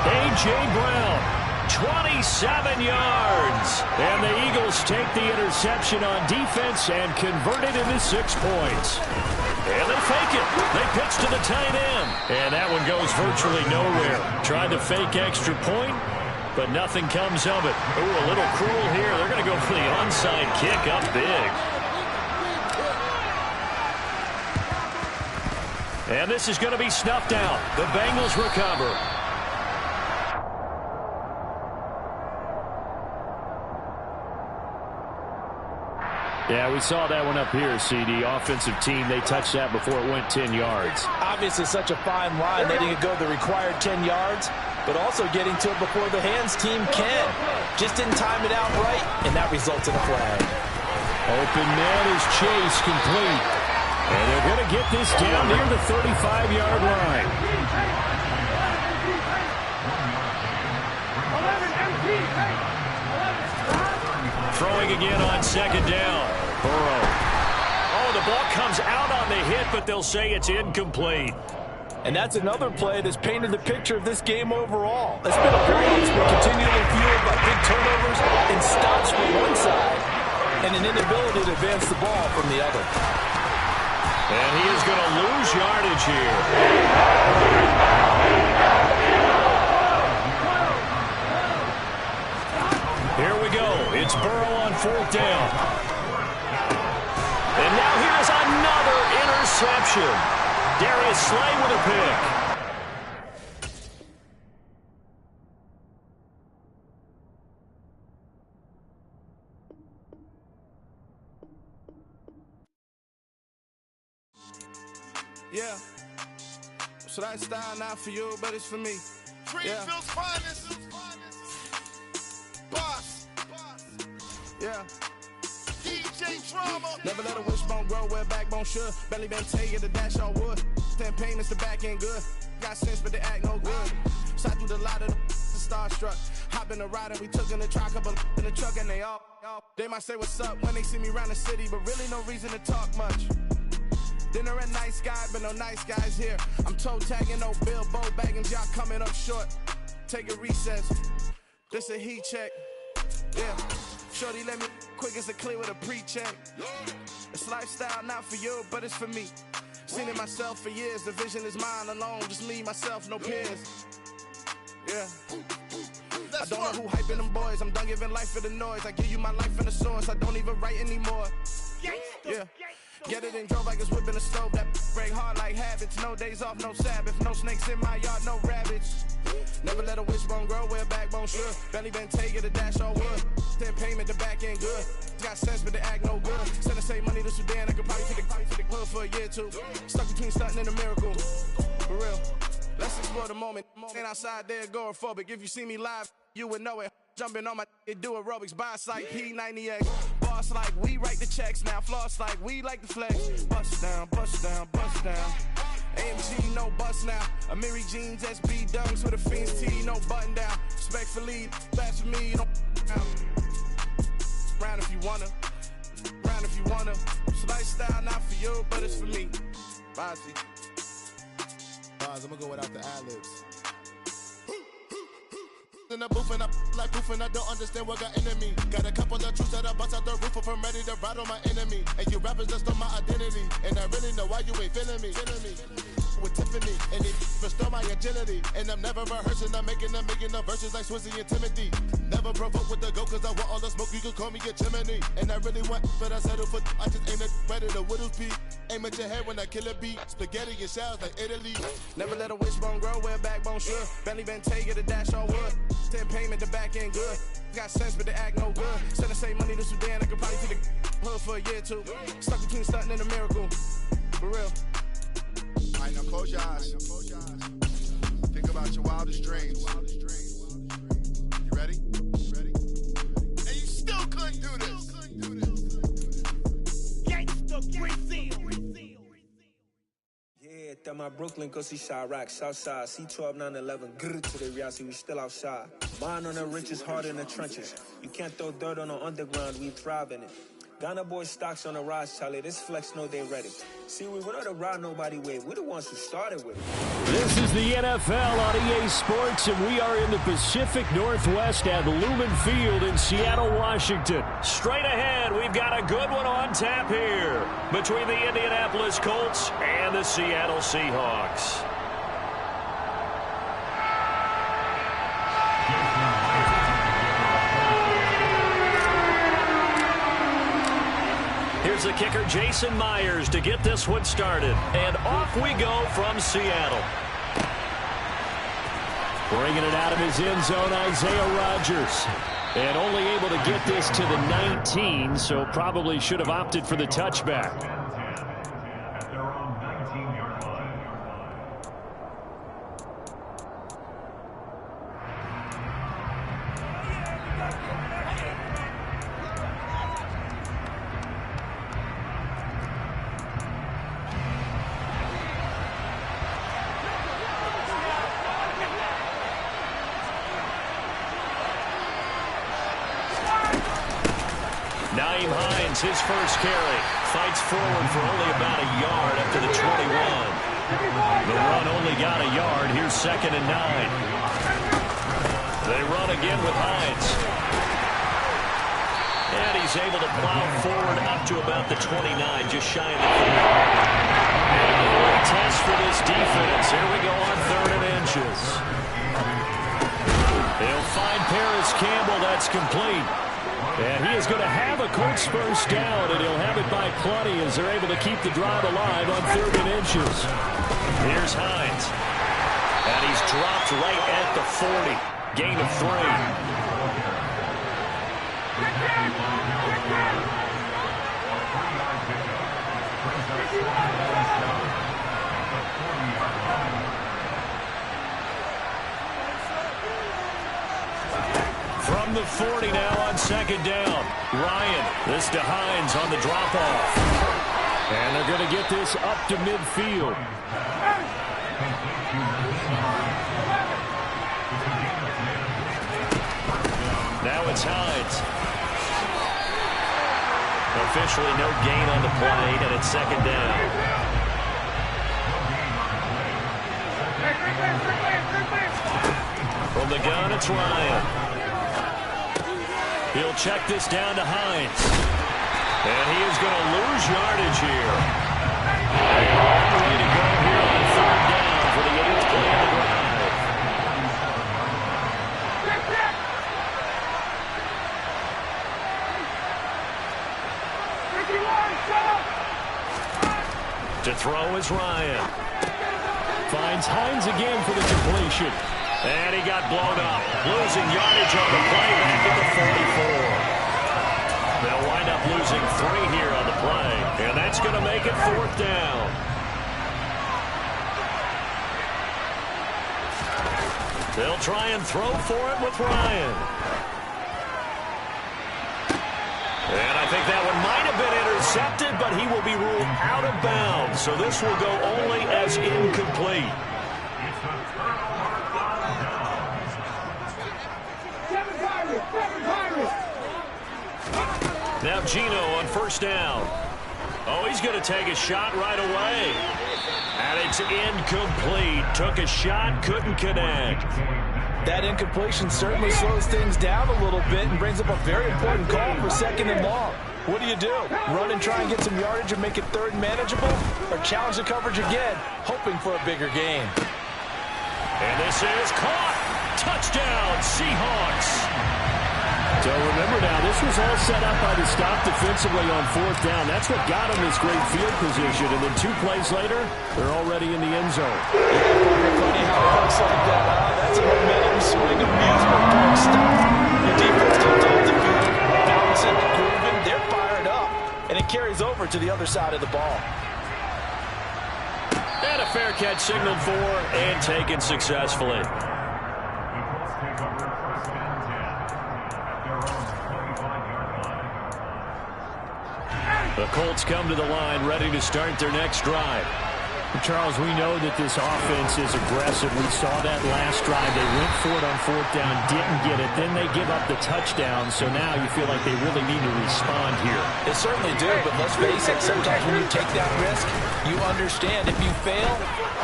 A.J. Brown, 27 yards. And the Eagles take the interception on defense and convert it into 6 points. And they fake it. They pitch to the tight end. And that one goes virtually nowhere. Tried to fake extra point, but nothing comes of it. Ooh, a little cruel here. They're going to go for the onside kick up big. And this is going to be snuffed out. The Bengals recover. Yeah, we saw that one up here, CD. Offensive team, they touched that before it went 10 yards. Obviously, such a fine line, letting it go the required 10 yards, but also getting to it before the hands team can. Just didn't time it out right, and that results in a flag. Open man is Chase, complete. And they're going to get this down near the 35-yard line. 11 empty. Throwing again on 2nd down. Burrow. Oh, the ball comes out on the hit, but they'll say it's incomplete. And that's another play that's painted the picture of this game overall. It's been a period that's been continually fueled by big turnovers and stops from one side and an inability to advance the ball from the other. And he is going to lose yardage here. Here we go. It's Burrow on 4th down. And now here's another interception. Darius Slay with a pick. Yeah. So that style not for you, but it's for me. Greenfield's finest. Boss. Yeah. DJ Drama. Never let a wishbone grow where a backbone should. Belly been take it to dash on wood. 10 payments, the back end good. Got sense, but they act no good. Shot through the lot of the starstruck. Hop in the ride and we took in the truck, couple in the truck and they all. They might say what's up when they see me around the city, but really no reason to talk much. Dinner at nice guy, but no nice guys here. I'm toe tagging, no Bilbo bagging, y'all coming up short. Take a recess. This a heat check. Yeah. Shorty let me quick as a clear with a pre-check. It's lifestyle not for you, but it's for me. Seen it myself for years. The vision is mine alone. Just me, myself, no peers. Yeah. I don't know who hyping them boys. I'm done giving life for the noise. I give you my life in the source. I don't even write anymore. Yeah. Get it and drove like it's whipping the stove. That break hard like habits. No days off, no Sabbath. No snakes in my yard, no rabbits. Never let a wishbone grow where a backbone should. Belly been take it, a dash on wood. 10 payment, the back end good. Got sense, but they act no good. Send the same money to Sudan. I could probably take the hood for a year or two. Stuck between stunting and a miracle. For real. Let's explore the moment. Ain't outside there agoraphobic. If you see me live, you would know it. Jumping on my do aerobics, boss like P90X. Boss like we write the checks now. Floss like we like the flex. Bust down, bust down, bust down. AMG, no bust now. Amiri jeans, SB dunks with a Fiends T, no button down. Respectfully, that's for me, you don't round if you wanna. Round if you wanna. It's lifestyle not for you, but it's for me. Bozzy. I'm gonna go without the ad-libs. In the booth and I like proof and I don't understand what got into me. Got a couple of truths that I bust out the roof if I'm ready to ride on my enemy. And you rappers just on my identity. And I really know why you ain't feeling me. With Tiffany, and it restore my agility. And I'm never rehearsing, I'm making the verses like Swizzy and Timothy. Never provoke with the go, cause I want all the smoke, you can call me a chimney. And I really want, but I settle for, I just aim at ready to whittle pea. Aim at your head when I kill a beat. Spaghetti and shells like Italy. Never let a wishbone grow where a backbone should. Belly been take it, a dash on wood. 10 payment, the back end good. Got sense, but they act no good. Send the same money to Sudan, I could probably take the hood for a year or two. Stuck between stunting and a miracle. For real. Alright, now close your eyes. Think about your wildest dreams. You ready? And you still couldn't do this. Gangsta Brazil. Yeah, that my Brooklyn, go see Chirac, Southside, C12, 911, grrr to the reality, we still outside. Bond on the riches, hard in the trenches. You can't throw dirt on the underground, we thrive in it. Ghana boys stocks on the rise, Charlie. This flex know they ready. See, we not the ride nobody with. We're the ones who started with it. This is the NFL on EA Sports, and we are in the Pacific Northwest at Lumen Field in Seattle, Washington. Straight ahead, we've got a good one on tap here between the Indianapolis Colts and the Seattle Seahawks. Here's the kicker, Jason Myers, to get this one started. And off we go from Seattle. Bringing it out of his end zone, Isaiah Rodgers. And only able to get this to the 19, so probably should have opted for the touchback. His first carry, fights forward for only about a yard up to the 21. The run only got a yard. Here's 2nd and 9. They run again with Hines. And he's able to plow forward up to about the 29, just shy of the 30. And a little test for this defense. Here we go on 3rd and inches. They'll find Paris Campbell. That's complete. And he is going to have a Colts first down, and he'll have it by plenty as they're able to keep the drive alive on 3rd and inches. Here's Hines. And he's dropped right at the 40. Gain of 3. the 40 now on second down. Ryan, this to Hines on the drop-off. And they're going to get this up to midfield. Now it's Hines. Officially no gain on the play, and it's second down. From the gun, it's Ryan. He'll check this down to Hines. And he is going to lose yardage here. A long way to go here on third down for the 8th play of the drive. To throw is Ryan. Finds Hines again for the completion. And he got blown up. Losing yardage on the play back at the 44. They'll wind up losing 3 here on the play. And that's going to make it 4th down. They'll try and throw for it with Ryan. And I think that one might have been intercepted, but he will be ruled out of bounds. So this will go only as incomplete. Now Gino on first down. Oh, he's going to take a shot right away. And it's incomplete. Took a shot, couldn't connect. That incompletion certainly slows things down a little bit and brings up a very important call for second and long. What do? Run and try and get some yardage and make it third and manageable? Or challenge the coverage again, hoping for a bigger gain? And this is caught. Touchdown, Seahawks. So remember now, this was all set up by the stop defensively on fourth down. That's what got them this great field position. And then 2 plays later, they're already in the end zone. Funny how it looks like that, huh? That's a momentum swing amusement park stop. Your defense comes off the field, bouncing, grooving, they're fired up. And it carries over to the other side of the ball. And a fair catch signaled for and taken successfully. The Colts come to the line, ready to start their next drive. Charles, we know that this offense is aggressive. We saw that last drive. They went for it on fourth down, didn't get it. Then they give up the touchdown. So now you feel like they really need to respond here. They certainly do, but let's face it, sometimes when you take that risk, you understand if you fail,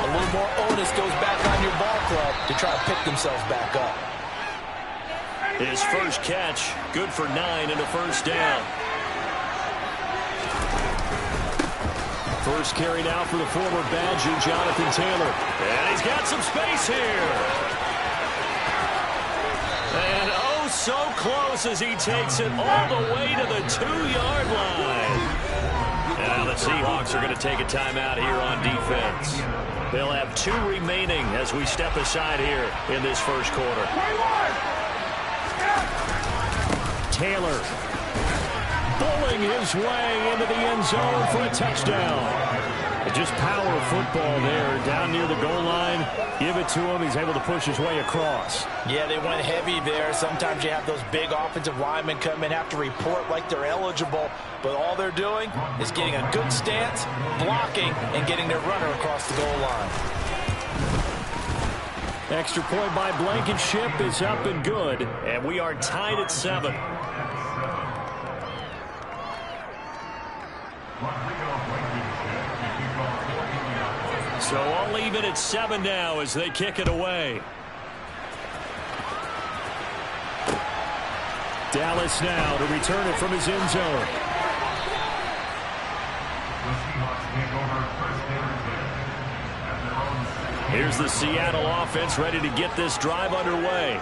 a little more onus goes back on your ball club to try to pick themselves back up. His first catch, good for 9 and a first down. First carry now for the former Badger, Jonathan Taylor. And he's got some space here. And oh, so close as he takes it all the way to the 2-yard line. And now the Seahawks are going to take a timeout here on defense. They'll have 2 remaining as we step aside here in this first quarter. Taylor bulling his way into the end zone for a touchdown. Just power football there down near the goal line. Give it to him. He's able to push his way across. Yeah, they went heavy there. Sometimes you have those big offensive linemen come in, have to report like they're eligible, but all they're doing is getting a good stance, blocking, and getting their runner across the goal line. Extra point by Blankenship is up and good. And we are tied at 7. So all even at 7 now as they kick it away. Dallas now to return it from his end zone. Here's the Seattle offense ready to get this drive underway.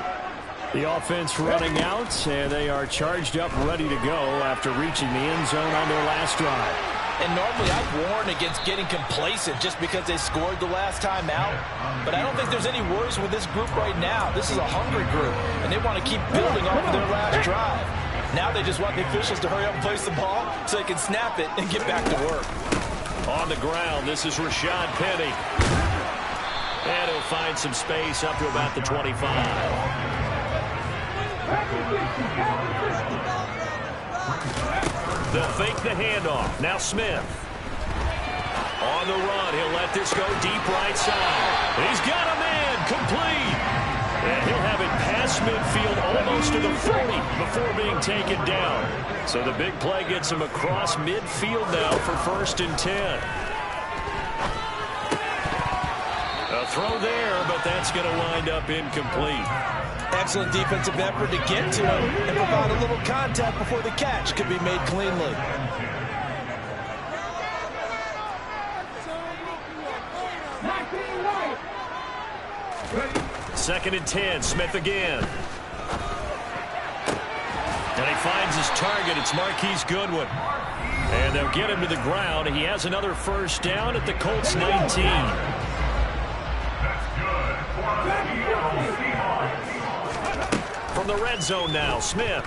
The offense running out, and they are charged up, ready to go after reaching the end zone on their last drive. And normally I'd warn against getting complacent just because they scored the last time out. But I don't think there's any worries with this group right now. This is a hungry group, and they want to keep building off of their last drive. Now they just want the officials to hurry up and place the ball so they can snap it and get back to work. On the ground, this is Rashad Penny. And he'll find some space up to about the 25. They'll fake the handoff. Now Smith. On the run, he'll let this go deep right side. He's got a man, complete. And he'll have it past midfield almost to the 40 before being taken down. So the big play gets him across midfield now for 1st and 10. A throw there, but that's going to wind up incomplete. Excellent defensive effort to get to him and provide a little contact before the catch could be made cleanly. Second and 10, Smith again. And he finds his target. It's Marquise Goodwin. And they'll get him to the ground. He has another 1st down at the Colts 19. From the red zone now, Smith.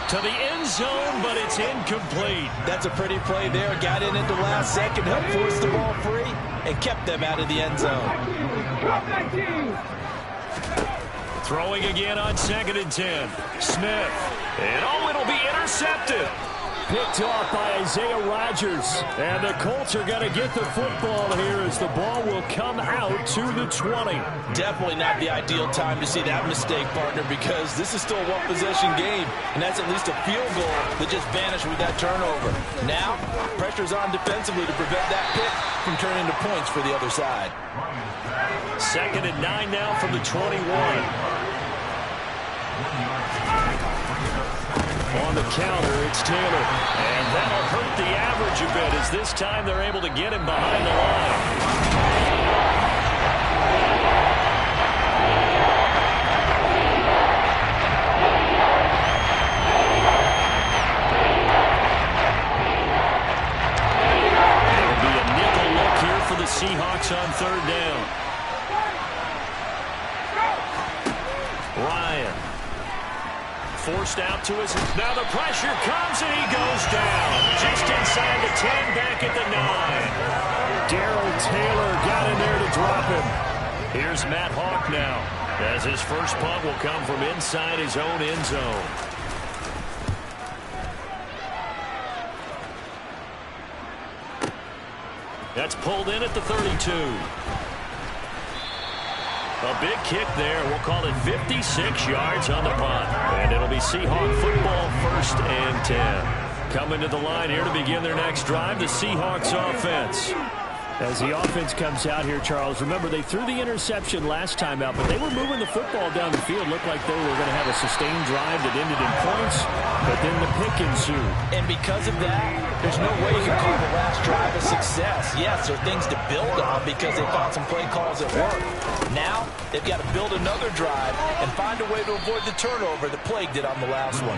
To the end zone, but it's incomplete. That's a pretty play there. Got in at the last second, helped force the ball free, and kept them out of the end zone. Throwing again on 2nd and 10. Smith. And it'll be intercepted. Picked off by Isaiah Rodgers. And the Colts are going to get the football here as the ball will come out to the 20. Definitely not the ideal time to see that mistake, partner, because this is still a one-possession game, and that's at least a field goal that just vanished with that turnover. Now, pressure's on defensively to prevent that pick from turning into points for the other side. 2nd and 9 now from the 21. On the counter, it's Taylor. And that'll hurt the average a bit as this time they're able to get him behind the line. It'll be a nickel look here for the Seahawks on 3rd down. Ryan. Forced out to his... Now the pressure comes and he goes down. Just inside the 10, back at the 9. Darrell Taylor got in there to drop him. Here's Matt Hawk now, as his first punt will come from inside his own end zone. That's pulled in at the 32. A big kick there. We'll call it 56 yards on the punt. And it'll be Seahawk football 1st and 10. Coming to the line here to begin their next drive, the Seahawks offense. As the offense comes out here, Charles, remember they threw the interception last time out, but they were moving the football down the field. Looked like they were going to have a sustained drive that ended in points, but then the pick ensued. And because of that, there's no way you can call the last drive a success. Yes, there are things to build on because they found some play calls that work. Now, they've got to build another drive and find a way to avoid the turnover that plagued it on the last one.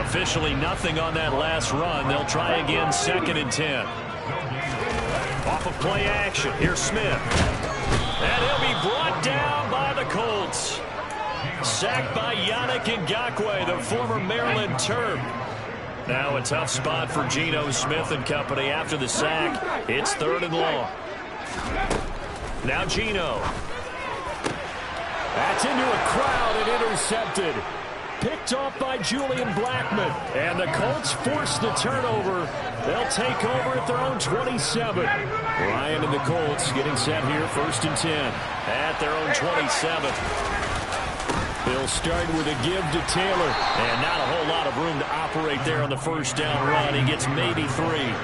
Officially nothing on that last run. They'll try again 2nd and 10. Off of play action, here's Smith. And he'll be brought down by the Colts. Sacked by Yannick Ngakoue, the former Maryland Terp. Now a tough spot for Geno Smith and company after the sack. It's 3rd and long. Now Geno. That's into a crowd and intercepted. Picked off by Julian Blackmon. And the Colts force the turnover. They'll take over at their own 27. Ryan and the Colts getting set here, 1st and 10. At their own 27. They'll start with a give to Taylor. And not a whole lot of room to operate there on the 1st down run. He gets maybe 3.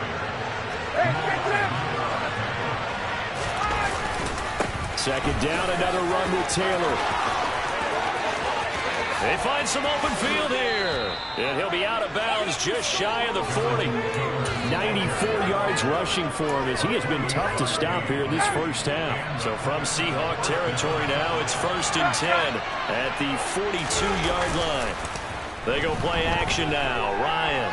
Second down, another run with Taylor. They find some open field here. And he'll be out of bounds just shy of the 40. 94 yards rushing for him as he has been tough to stop here this 1st half. So from Seahawk territory now, it's 1st and 10 at the 42-yard line. They go play action now. Ryan.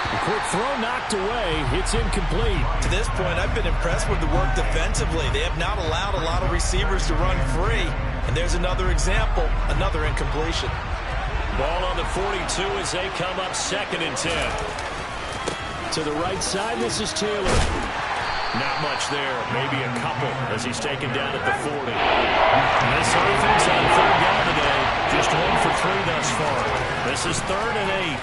A quick throw knocked away. It's incomplete. To this point, I've been impressed with the work defensively. They have not allowed a lot of receivers to run free. And there's another example, another incompletion. Ball on the 42 as they come up 2nd and 10. To the right side, this is Taylor. Not much there, maybe a couple as he's taken down at the 40. This offense on third down today, just 1 for 3 thus far. This is 3rd and 8.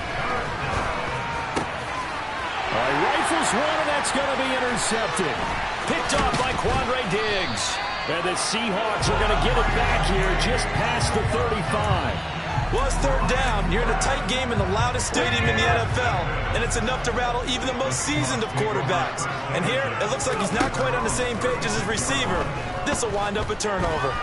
All right, rifles one, and that's going to be intercepted. Picked off by Quandre Diggs. And the Seahawks are going to get it back here just past the 35. Well, it's 3rd down. You're in a tight game in the loudest stadium in the NFL, and it's enough to rattle even the most seasoned of quarterbacks. And here, it looks like he's not quite on the same page as his receiver. This will wind up a turnover.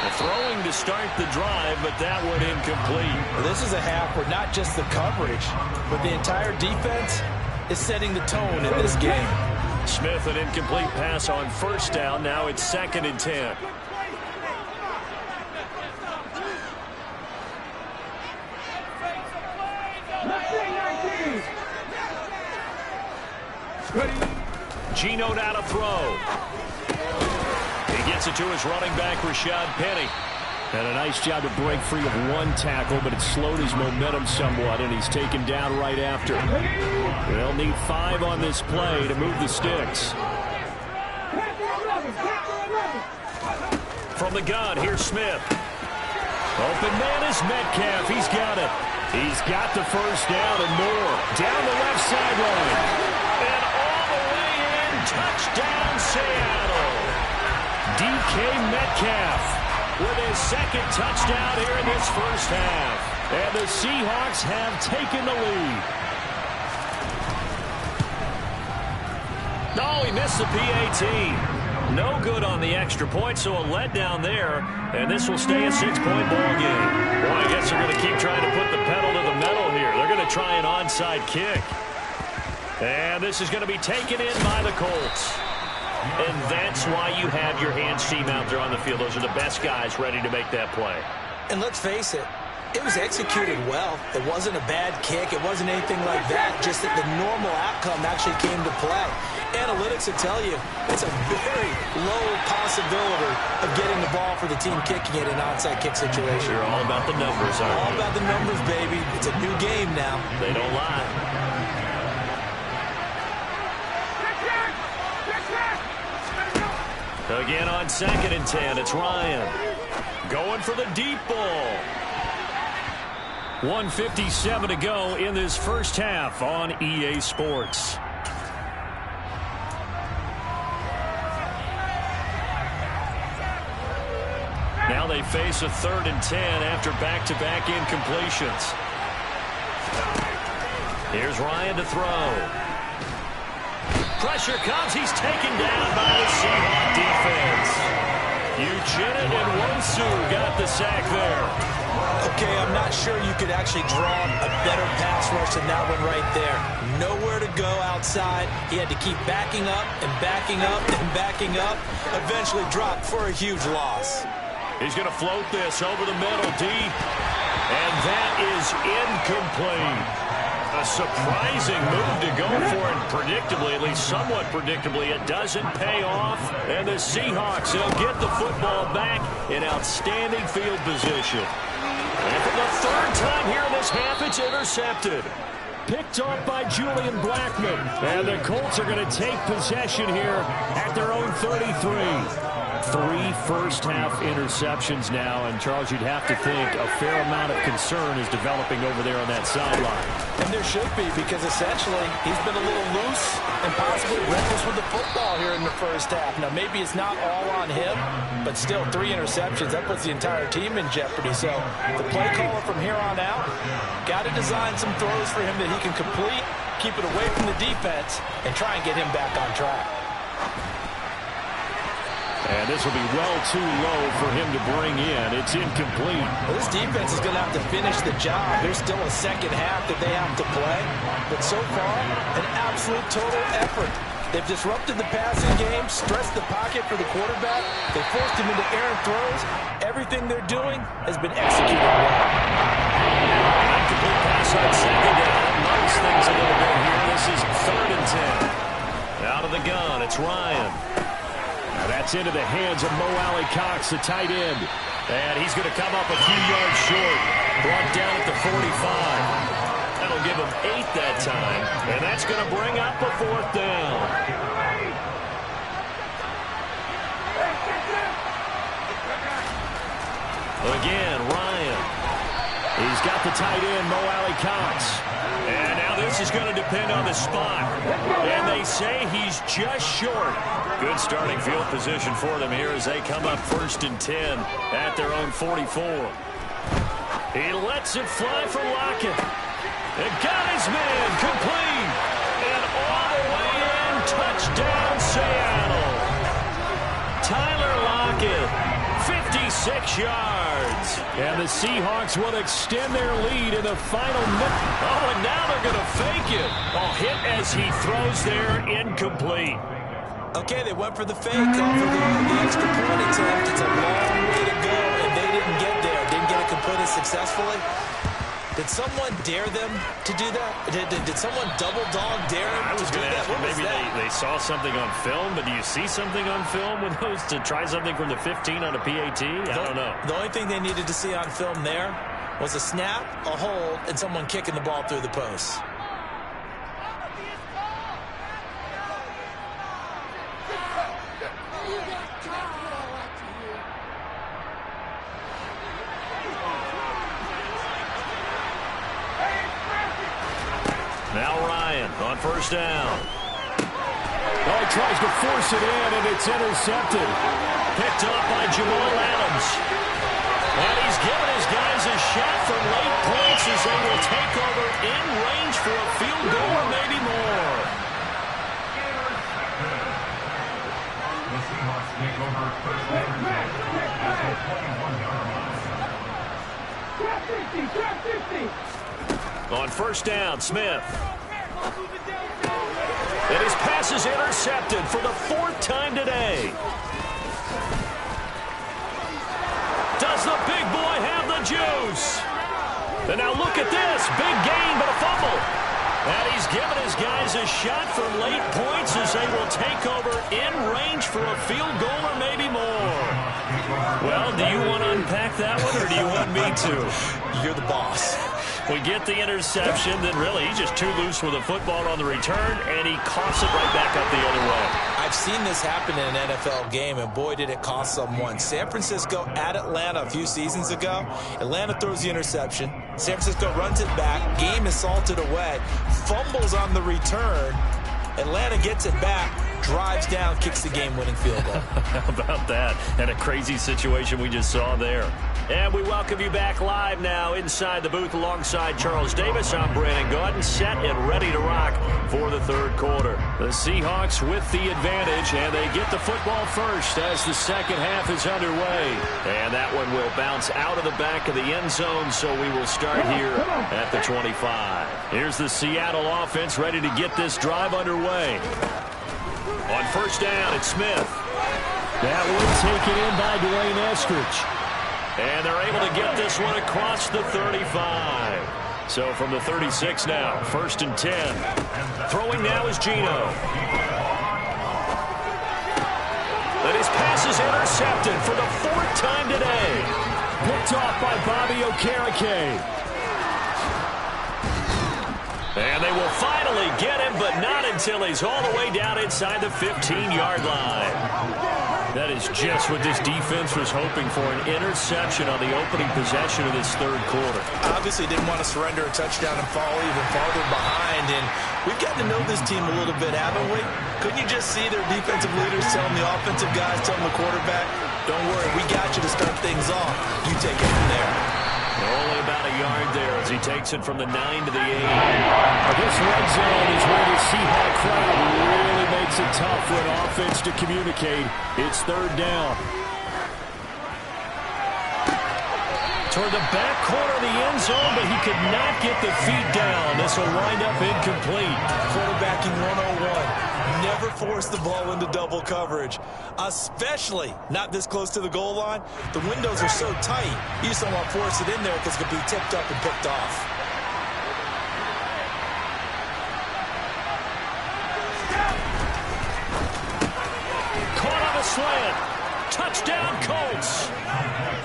The throwing to start the drive, but that one incomplete. Well, this is a half where not just the coverage, but the entire defense is setting the tone in this game. Smith, an incomplete pass on 1st down. Now it's 2nd and 10. Geno now to throw. He gets it to his running back, Rashad Penny. And a nice job to break free of 1 tackle, but it slowed his momentum somewhat, and he's taken down right after. They'll need 5 on this play to move the sticks. From the gun, here's Smith. Open man is Metcalf. He's got it. He's got the 1st down and more. Down the left sideline. And all the way in, touchdown Seattle. DK Metcalf with his 2nd touchdown here in this 1st half. And the Seahawks have taken the lead. Oh, he missed the PAT. No good on the extra point, so a letdown there. And this will stay a 6-point ball game. Boy, I guess they're going to keep trying to put the pedal to the metal here. They're going to try an onside kick. And this is going to be taken in by the Colts. And that's why you have your hands team out there on the field. Those are the best guys ready to make that play. And let's face it, it was executed well. It wasn't a bad kick. It wasn't anything like that. Just that the normal outcome actually came to play. Analytics will tell you it's a very low possibility of getting the ball for the team kicking it in an onside kick situation. You're all about the numbers, aren't you? All about the numbers, baby. It's a new game now. They don't lie. Again on 2nd and 10, it's Ryan. Going for the deep ball. 1:57 to go in this 1st half on EA Sports. Now they face a 3rd and 10 after back-to-back incompletions. Here's Ryan to throw. Pressure comes. He's taken down by the Seahawks defense. Uchenna and Wonsu got the sack there. Okay, I'm not sure you could actually draw a better pass rush than that one right there. Nowhere to go outside. He had to keep backing up and backing up and backing up. Eventually dropped for a huge loss. He's going to float this over the middle deep. And that is incomplete. A surprising move to go for, and predictably, at least somewhat predictably, it doesn't pay off. And the Seahawks, they'll get the football back in outstanding field position. And for the 3rd time here in this half, it's intercepted. Picked off by Julian Blackman. And the Colts are going to take possession here at their own 33. 3 first-half interceptions now, and Charles, you'd have to think a fair amount of concern is developing over there on that sideline. And there should be, because essentially he's been a little loose and possibly reckless with the football here in the 1st half. Now, maybe it's not all on him, but still 3 interceptions. That puts the entire team in jeopardy. So the play caller from here on out got to design some throws for him that he can complete, keep it away from the defense, and try and get him back on track. And this will be well too low for him to bring in. It's incomplete. Well, this defense is going to have to finish the job. There's still a 2nd half that they have to play. But so far, an absolute total effort. They've disrupted the passing game, stressed the pocket for the quarterback. They forced him into errant throws. Everything they're doing has been executed well. Incomplete pass on 2nd down. Nice things a little bit here. This is 3rd and 10. Out of the gun, it's Ryan. That's into the hands of Mo Alley Cox, the tight end. And he's going to come up a few yards short. Brought down at the 45. That'll give him 8 that time, and that's going to bring up a 4th down. Again, Ryan. He's got the tight end, Mo Alley-Cox. And now this is going to depend on the spot. And they say he's just short. Good starting field position for them here as they come up 1st and 10 at their own 44. He lets it fly for Lockett. And got his man complete. And all the way in, touchdown Seattle. Tyler Lockett, 56 yards. And the Seahawks will extend their lead in the final minute. Oh, and now they're going to fake it. A hit as he throws there, incomplete. Okay, they went for the fake off of the extra point attempt. It's a long way to go, and they didn't get there. Didn't get it completed successfully. Did someone dare them to do that? Did someone double dog dare them to do that? What was that? Maybe they saw something on film, but do you see something on film with those to try something from the 15 on a PAT? I don't know. The only thing they needed to see on film there was a snap, a hold, and someone kicking the ball through the post. Now Ryan on 1st down. Oh, he tries to force it in, and it's intercepted. Picked up by Jamal Adams. And he's given his guys a shot for late points as they will take over in range for a field goal or maybe more. On 1st down, Smith. And his pass is intercepted for the 4th time today. Does the big boy have the juice? And now look at this. Big gain, but a fumble. And he's given his guys a shot for late points as they will take over in range for a field goal or maybe more. Well, do you want to unpack that one, or do you want me to? You're the boss. We get the interception, then really he's just too loose with the football on the return, and he coughs it right back up the other way. I've seen this happen in an NFL game, and boy, did it cost someone. San Francisco at Atlanta a few seasons ago. Atlanta throws the interception. San Francisco runs it back. Game is salted away. Fumbles on the return. Atlanta gets it back, drives down, kicks the game-winning field goal. How about that? And a crazy situation we just saw there. And we welcome you back live now inside the booth alongside Charles Davis. I'm Brandon Gaudin, set and ready to rock for the 3rd quarter. The Seahawks with the advantage, and they get the football first as the 2nd half is underway. And that one will bounce out of the back of the end zone, so we will start here at the 25. Here's the Seattle offense ready to get this drive underway. On 1st down, it's Smith. That one taken in by Dwayne Eskridge. And they're able to get this one across the 35. So from the 36 now, 1st and 10. Throwing now is Geno. And his pass is intercepted for the 4th time today. Picked off by Bobby Okereke. And they will finally get him, but not until he's all the way down inside the 15-yard line. That is just what this defense was hoping for, an interception on the opening possession of this 3rd quarter. Obviously didn't want to surrender a touchdown and fall even farther behind, and we've gotten to know this team a little bit, haven't we? Couldn't you just see their defensive leaders telling the offensive guys, telling the quarterback, don't worry, we got you to start things off. You take it from there. Only about a yard there as he takes it from the 9 to the 8. This red zone is where the Seahawk crowd really makes it tough for an offense to communicate. It's 3rd down. Toward the back corner of the end zone, but he could not get the feet down. This will wind up incomplete. Quarterbacking 101. Never force the ball into double coverage, especially not this close to the goal line. The windows are so tight, you just don't want to force it in there because it could be tipped up and picked off. Caught on a slant. Touchdown, Colts.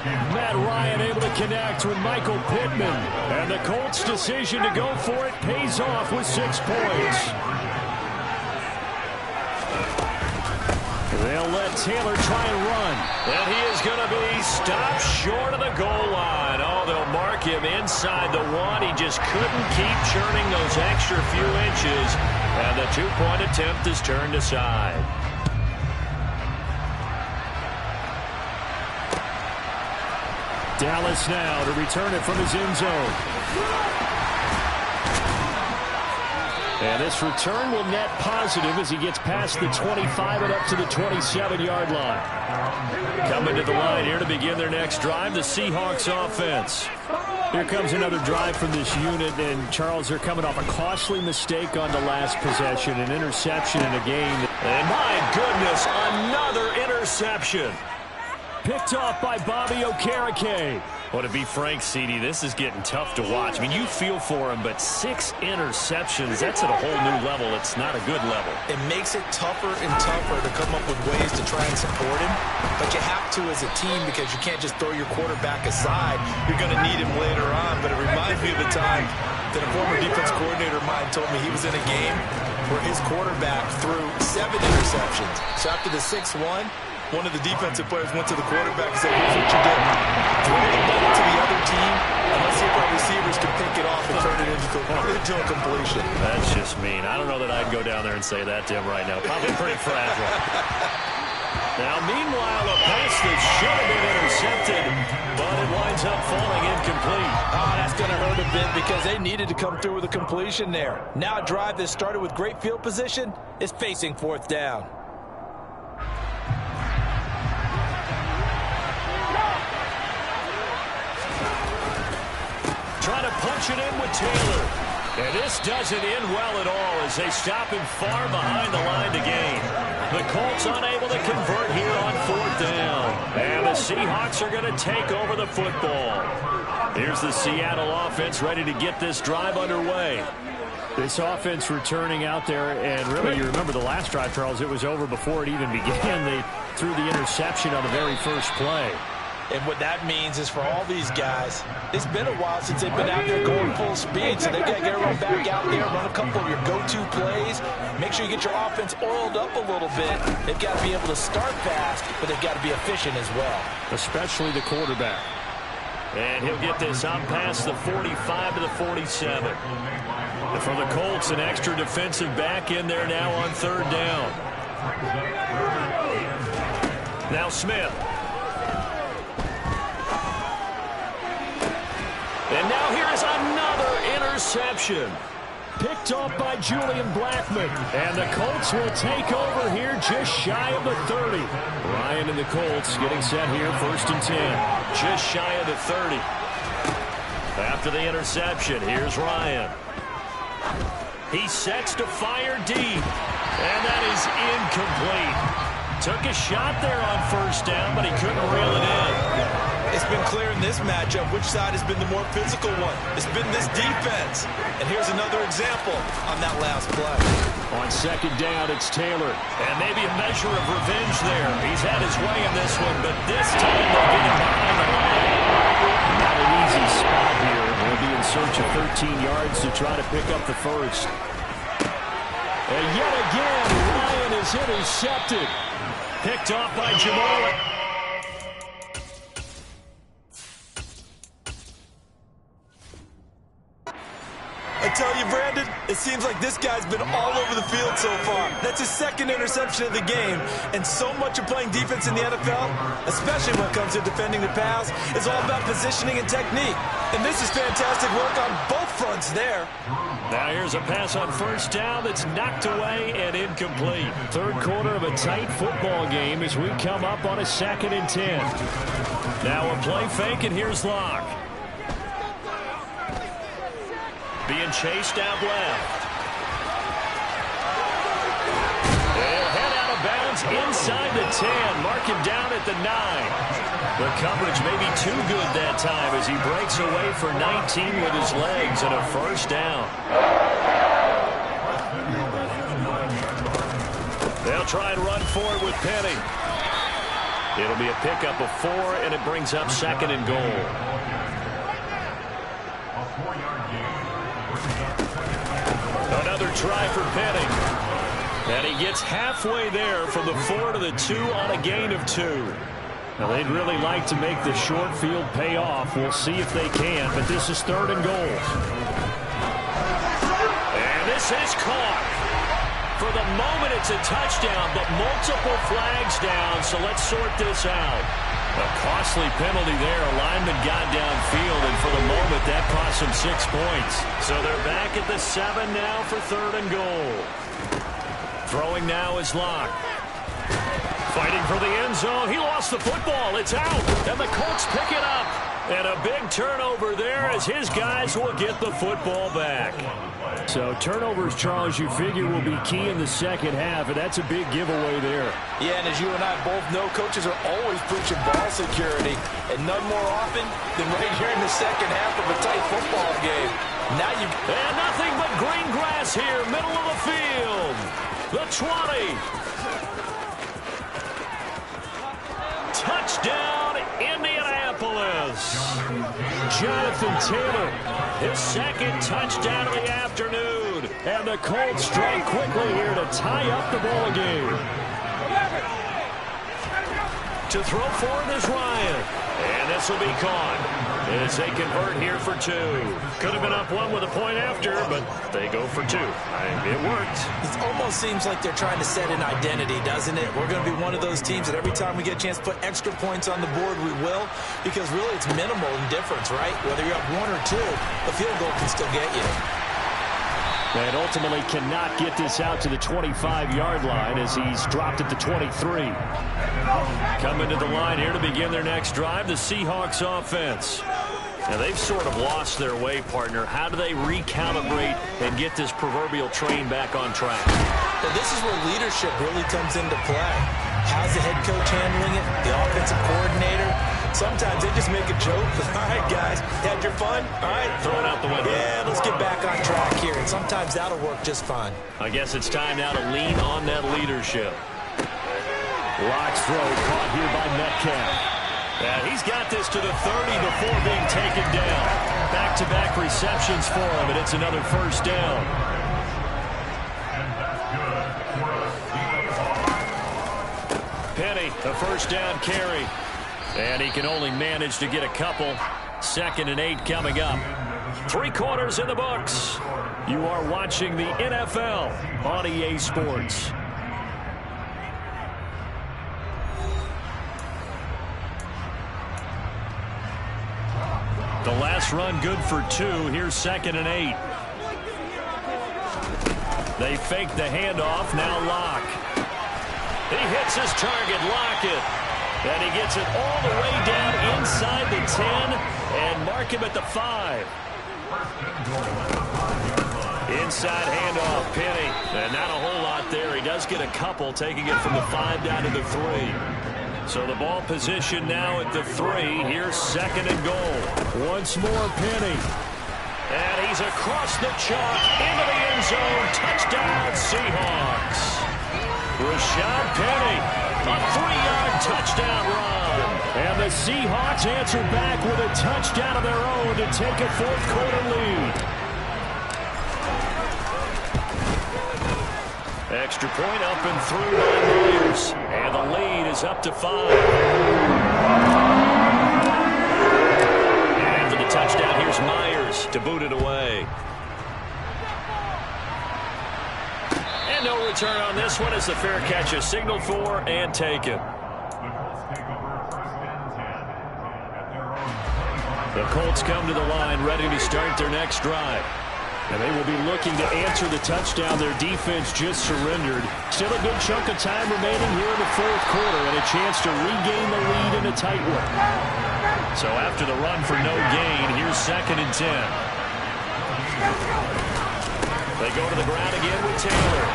Matt Ryan able to connect with Michael Pittman. And the Colts' decision to go for it pays off with 6 points. They'll let Taylor try and run. And he is going to be stopped short of the goal line. Oh, they'll mark him inside the 1. He just couldn't keep churning those extra few inches. And the 2-point attempt is turned aside. Dallas now to return it from his end zone. And this return will net positive as he gets past the 25 and up to the 27-yard line. Coming to the line here to begin their next drive, the Seahawks offense. Here comes another drive from this unit, and Charles, they're coming off a costly mistake on the last possession, an interception in a game. And my goodness, another interception. Picked off by Bobby Okereke. Well, to be frank, CD, this is getting tough to watch. I mean, you feel for him, but 6 interceptions, that's at a whole new level. It's not a good level. It makes it tougher and tougher to come up with ways to try and support him. But you have to as a team because you can't just throw your quarterback aside. You're going to need him later on. But it reminds me of the time that a former defense coordinator of mine told me he was in a game where his quarterback threw 7 interceptions. So after the 6th one, one of the defensive players went to the quarterback and said, here's what you did. Throw the ball to the other team, and let's see if our receivers can pick it off and turn it into a completion. That's just mean. I don't know that I'd go down there and say that to him right now. Probably pretty fragile. Now, meanwhile, a pass that should have been intercepted, but it winds up falling incomplete. Oh, that's going to hurt a bit because they needed to come through with a completion there. Now a drive that started with great field position is facing 4th down. Trying to punch it in with Taylor. And this doesn't end well at all as they stop him far behind the line to gain. The Colts unable to convert here on 4th down. And the Seahawks are going to take over the football. Here's the Seattle offense ready to get this drive underway. This offense returning out there, and really, you remember the last drive, Charles, it was over before it even began. They threw the interception on the very first play. And what that means is for all these guys, it's been a while since they've been out there going full speed, so they've got to get everyone back out there, run a couple of your go-to plays, make sure you get your offense oiled up a little bit. They've got to be able to start fast, but they've got to be efficient as well. Especially the quarterback. And he'll get this out past the 45 to the 47. And for the Colts, an extra defensive back in there now on 3rd down. Now Smith. And now here is another interception. Picked off by Julian Blackman. And the Colts will take over here just shy of the 30. Ryan and the Colts getting set here, 1st and 10. Just shy of the 30. After the interception, here's Ryan. He sets to fire deep. And that is incomplete. Took a shot there on 1st down, but he couldn't reel it in. It's been clear in this matchup which side has been the more physical one. It's been this defense. And here's another example on that last play. On 2nd down, it's Taylor. And maybe a measure of revenge there. He's had his way in this one, but this time they'll get him behind the line. Not an easy spot here. We'll be in search of 13 yards to try to pick up the 1st. And yet again, Ryan is intercepted. Picked off by Jamal. I tell you, Brandon, it seems like this guy's been all over the field so far. That's his 2nd interception of the game. And so much of playing defense in the NFL, especially when it comes to defending the pass, is all about positioning and technique. And this is fantastic work on both fronts there. Now here's a pass on 1st down that's knocked away and incomplete. 3rd quarter of a tight football game as we come up on a 2nd and 10. Now a play fake, and here's Locke. Being chased out left. They'll head out of bounds inside the 10. Mark him down at the 9. The coverage may be too good that time as he breaks away for 19 with his legs and a 1st down. They'll try and run forward with Penny. It'll be a pickup of 4, and it brings up 2nd and goal. Another try for Penny. And he gets halfway there from the 4 to the 2 on a gain of 2. Now, they'd really like to make the short field pay off. We'll see if they can, but this is 3rd and goal. And this is caught. For the moment, it's a touchdown, but multiple flags down, so let's sort this out. A costly penalty there. A lineman got downfield, and for the moment, that cost him 6 points. So they're back at the 7 now for 3rd and goal. Throwing now is Locke. Fighting for the end zone. He lost the football. It's out, and the Colts pick it up. And a big turnover there as his guys will get the football back. So turnovers, Charles, you figure will be key in the second half, and that's a big giveaway there. Yeah, and as you and I both know, coaches are always preaching ball security, and none more often than right here in the second half of a tight football game. Now you... And nothing but green grass here, middle of the field. The 20. Touchdown, Indianapolis. Jonathan Taylor, his 2nd touchdown of the afternoon. And the Colts strike quickly here to tie up the ball game. To throw for it is Ryan. And this will be caught as they convert here for 2. Could have been up 1 with a point after, but they go for 2. It worked. It almost seems like they're trying to set an identity, doesn't it? We're going to be one of those teams that every time we get a chance to put extra points on the board, we will. Because really it's minimal in difference, right? Whether you're up 1 or 2, a field goal can still get you. And ultimately cannot get this out to the 25-yard line as he's dropped at the 23. Coming to the line here to begin their next drive, the Seahawks offense. Now, they've sort of lost their way, partner. How do they recalibrate and get this proverbial train back on track? Well, this is where leadership really comes into play. How's the head coach handling it? The offensive coordinator? Sometimes they just make a joke. All right, guys, had your fun? All right. Throw it out the window. Yeah, let's get back on track here. And sometimes that'll work just fine. I guess it's time now to lean on that leadership. Locke's throw caught here by Metcalf. Yeah, he's got this to the 30 before being taken down. Back-to-back receptions for him, and it's another 1st down. Penny, a 1st down carry. And he can only manage to get a couple. 2nd and 8 coming up. 3 quarters in the books. You are watching the NFL on EA Sports. The last run good for 2. Here's 2nd and 8. They fake the handoff. Now Locke. He hits his target. Lockett. And he gets it all the way down inside the 10 and mark him at the 5. Inside handoff, Penny. And not a whole lot there. He does get a couple, taking it from the 5 down to the 3. So the ball position now at the 3. Here's 2nd and goal. Once more, Penny. And he's across the chalk into the end zone. Touchdown, Seahawks. Rashad Penny, a 3-yard touchdown run. And the Seahawks answer back with a touchdown of their own to take a 4th quarter lead. Extra point up and through by Myers. And the lead is up to 5. And after the touchdown, here's Myers to boot it away. And no return on this one as the fair catch is signaled for and taken. The Colts come to the line ready to start their next drive. And they will be looking to answer the touchdown their defense just surrendered. Still a good chunk of time remaining here in the 4th quarter and a chance to regain the lead in a tight one. So after the run for no gain, here's 2nd and 10. They go to the ground again with Taylor.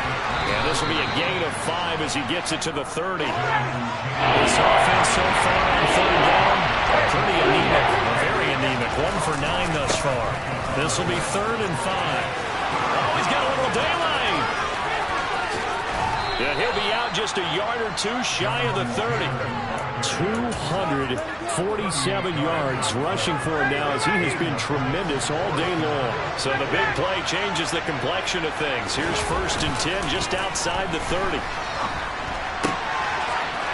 And this will be a gain of 5 as he gets it to the 30. This offense so far on 3rd down, pretty anemic, very anemic. 1 for 9 thus far. This will be 3rd and 5. Oh, he's got a little daylight. And he'll be out just a yard or 2 shy of the 30. 247 yards rushing for him now, as he has been tremendous all day long. So the big play changes the complexion of things. Here's 1st and 10 just outside the 30.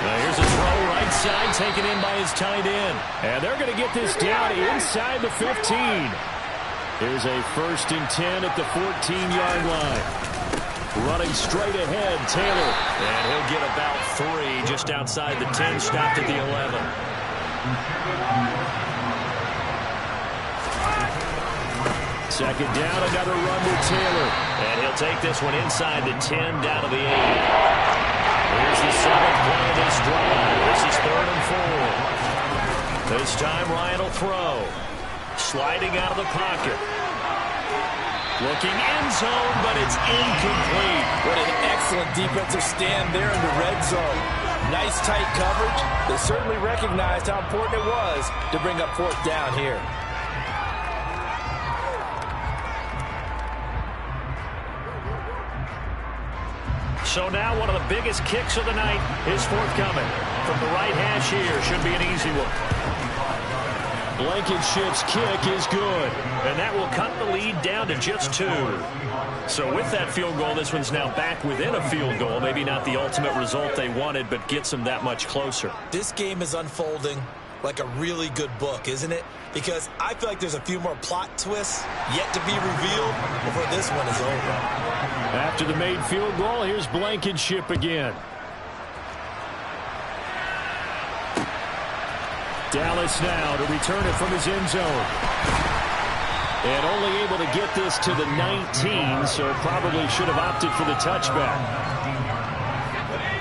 Now here's a throw right side taken in by his tight end. And they're going to get this down inside the 15. Here's a 1st and 10 at the 14-yard line. Running straight ahead, Taylor. And he'll get about 3 just outside the 10, stopped at the 11. Second down, another run with Taylor. And he'll take this one inside the 10, down to the 8. Here's the 7th play of this drive. This is 3rd and 4. This time Ryan will throw. Sliding out of the pocket. Looking end zone, but it's incomplete. What an excellent defensive stand there in the red zone. Nice tight coverage. They certainly recognized how important it was to bring up 4th down here. So now one of the biggest kicks of the night is forthcoming. From the right hash here, should be an easy one. Blankenship's kick is good. And that will cut the lead down to just 2. So with that field goal, this one's now back within a field goal. Maybe not the ultimate result they wanted, but gets them that much closer. This game is unfolding like a really good book, isn't it? Because I feel like there's a few more plot twists yet to be revealed before this one is over. After the made field goal, here's Blankenship again. Dallas now to return it from his end zone. And only able to get this to the 19, so probably should have opted for the touchback.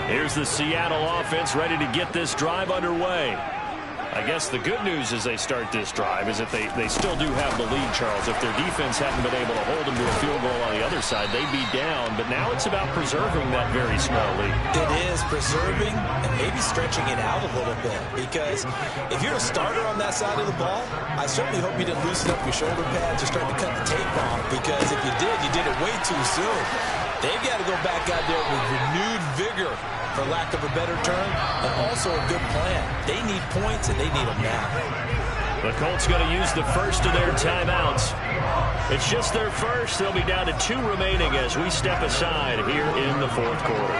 Here's the Seattle offense ready to get this drive underway. I guess the good news as they start this drive is that they still do have the lead, Charles. If their defense hadn't been able to hold them to a field goal on the other side, they'd be down. But now it's about preserving that very small lead. It is preserving and maybe stretching it out a little bit. Because if you're a starter on that side of the ball, I certainly hope you didn't loosen up your shoulder pads or start to cut the tape off. Because if you did it way too soon. They've got to go back out there with renewed vigor, for lack of a better term, and also a good plan. They need points, and they need them now. The Colts going to use the first of their timeouts. It's just their first. They'll be down to 2 remaining as we step aside here in the 4th quarter.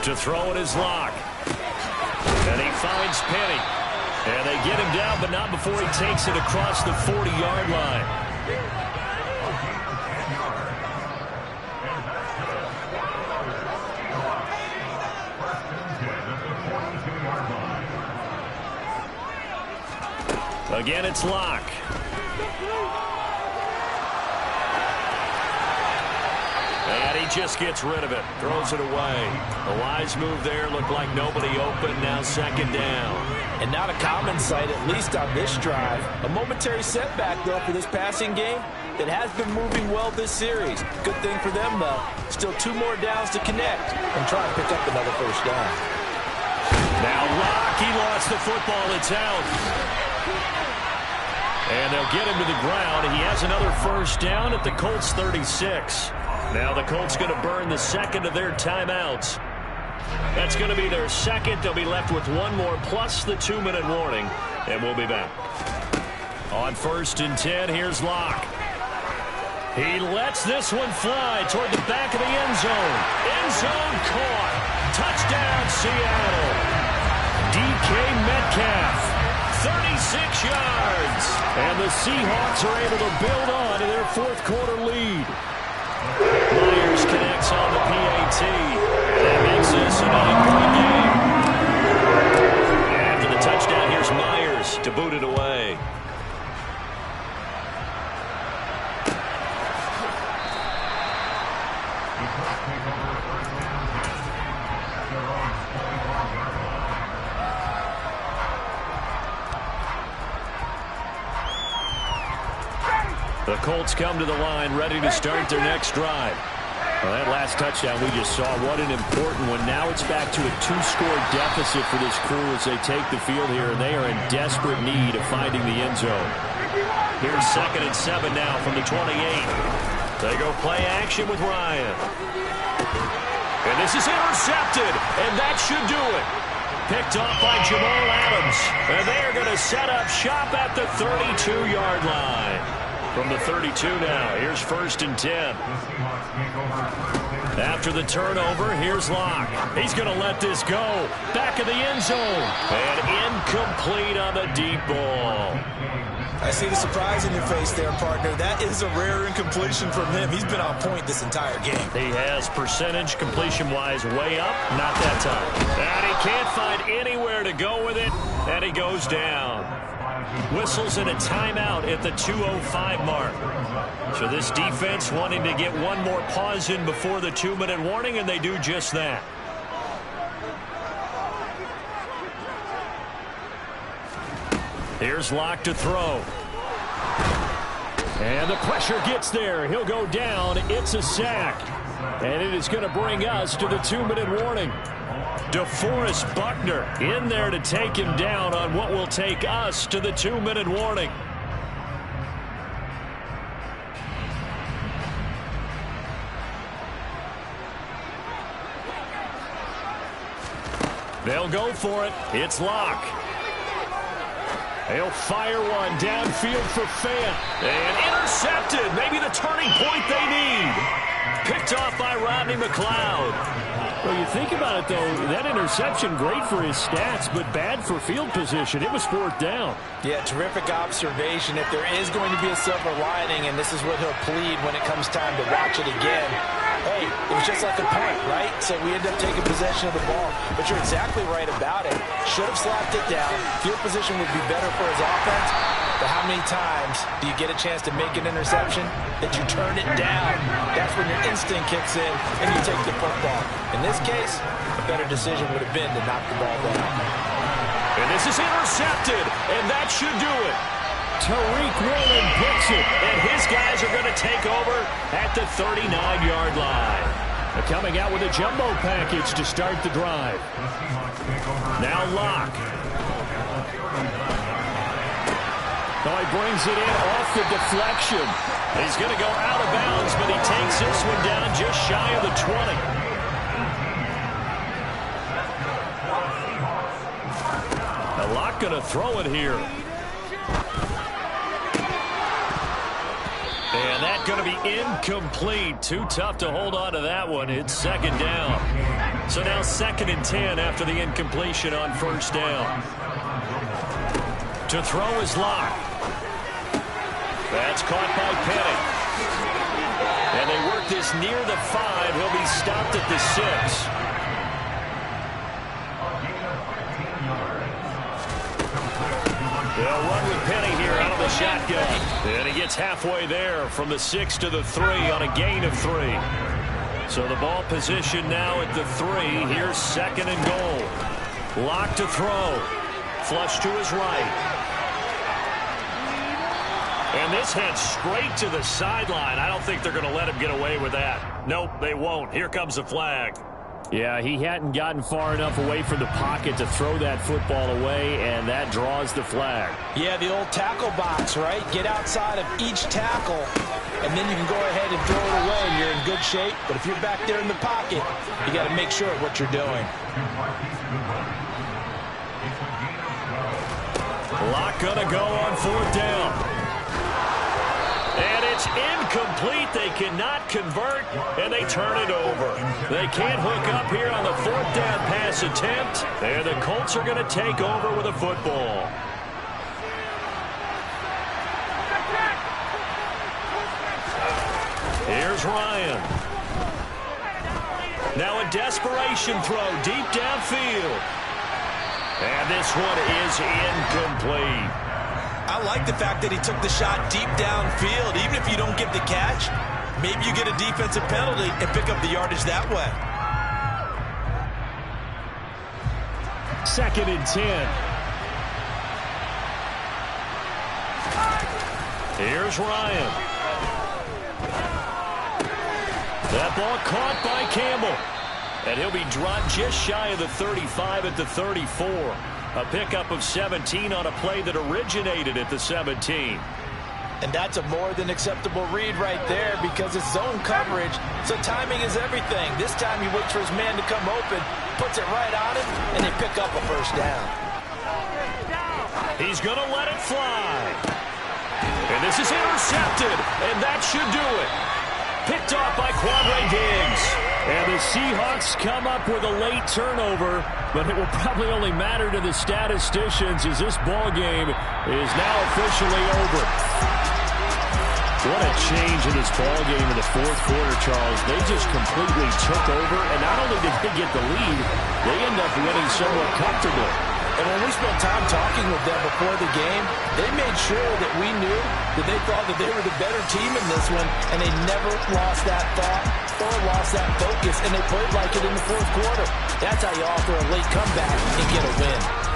To throw it is Locke. And he finds Penny. And they get him down, but not before he takes it across the 40-yard line. Again, it's Locke. And he just gets rid of it. Throws it away. A wise move there. Looked like nobody open. Now 2nd down. And not a common sight, at least on this drive. A momentary setback, though, for this passing game that has been moving well this series. Good thing for them, though. Still 2 more downs to connect and try and pick up another 1st down. Now Locke, he lost the football. It's out. And they'll get him to the ground. He has another 1st down at the Colts 36. Now the Colts going to burn the 2nd of their timeouts. That's going to be their 2nd. They'll be left with 1 more plus the 2-minute warning. And we'll be back. On 1st and 10, here's Locke. He lets this one fly toward the back of the end zone. End zone caught. Touchdown, Seattle. DK Metcalf. 36 yards. And the Seahawks are able to build on to their 4th quarter lead. Myers connects on the PAT. That makes this a 9-point game. After the touchdown, here's Myers to boot it away. The Colts come to the line, ready to start their next drive. Well, that last touchdown we just saw, what an important one. Now it's back to a 2-score deficit for this crew as they take the field here, and they are in desperate need of finding the end zone. Here's 2nd and 7 now from the 28. They go play action with Ryan. And this is intercepted, and that should do it. picked off by Jamal Adams. And they are going to set up shop at the 32-yard line. From the 32 now, here's 1st and 10. After the turnover, here's Locke. He's going to let this go. Back of the end zone. And incomplete on the deep ball. I see the surprise in your face there, partner. That is a rare incompletion from him. He's been on point this entire game. He has percentage completion-wise way up. Not that time. And he can't find anywhere to go with it. And he goes down. Whistles and a timeout at the 2:05 mark. So this defense wanting to get one more pause in before the 2-minute warning, and they do just that. Here's Locke to throw. And the pressure gets there. He'll go down. It's a sack. And it is going to bring us to the 2-minute warning. DeForest Buckner in there to take him down on what will take us to the 2-minute warning. They'll go for it. It's Locke. He'll fire one downfield for Fant. And intercepted. Maybe the turning point they need. Picked off by Rodney McLeod. Well, you think about it, though, that interception, great for his stats, but bad for field position. It was 4th down. Yeah, terrific observation. If there is going to be a silver lining, and this is what he'll plead when it comes time to watch it again, hey, it was just like a punt, right? So we end up taking possession of the ball. But you're exactly right about it. Should have slapped it down. Field position would be better for his offense. But how many times do you get a chance to make an interception that you turn it down? That's when your instinct kicks in and you take the football. In this case, a better decision would have been to knock the ball down. And this is intercepted, and that should do it. Tariq Woolen picks it. And his guys are going to take over at the 39-yard line. They're coming out with a jumbo package to start the drive. Now Locke. Oh, he brings it in off the deflection. He's going to go out of bounds, but he takes this one down just shy of the 20. Now Locke going to throw it here. And that's going to be incomplete. Too tough to hold on to that one. It's 2nd down. So now 2nd and 10 after the incompletion on 1st down. To throw is Locke. That's caught by Penny. And they work this near the 5. He'll be stopped at the 6. They'll run with Penny here out of the shotgun. And he gets halfway there from the 6 to the 3 on a gain of 3. So the ball position now at the 3. Here's 2nd and goal. Locke to throw. Flush to his right. And this heads straight to the sideline. I don't think they're going to let him get away with that. Nope, they won't. Here comes the flag. Yeah, he hadn't gotten far enough away from the pocket to throw that football away, and that draws the flag. Yeah, the old tackle box, right? Get outside of each tackle, and then you can go ahead and throw it away, and you're in good shape. But if you're back there in the pocket, you got to make sure of what you're doing. Locke going to go on 4th down. And it's incomplete. They cannot convert, and they turn it over. They can't hook up here on the 4th down pass attempt, and the Colts are going to take over with a football. Here's Ryan. Now a desperation throw deep downfield. And this one is incomplete. I like the fact that he took the shot deep downfield. Even if you don't get the catch, maybe you get a defensive penalty and pick up the yardage that way. 2nd and 10. Here's Ryan. That ball caught by Campbell. And he'll be dropped just shy of the 35 at the 34. A pickup of 17 on a play that originated at the 17. And that's a more than acceptable read right there because it's zone coverage, so timing is everything. This time he waits for his man to come open, puts it right on him, and they pick up a first down. He's going to let it fly. And this is intercepted, and that should do it. Picked off by Quandre Diggs. And the Seahawks come up with a late turnover, but it will probably only matter to the statisticians as this ball game is now officially over. What a change in this ball game in the fourth quarter, Charles. They just completely took over, and not only did they get the lead, they end up winning somewhat comfortably. And when we spent time talking with them before the game, they made sure that we knew that they thought that they were the better team in this one, and they never lost that thought or lost that focus, and they played like it in the fourth quarter. That's how you offer a late comeback and get a win.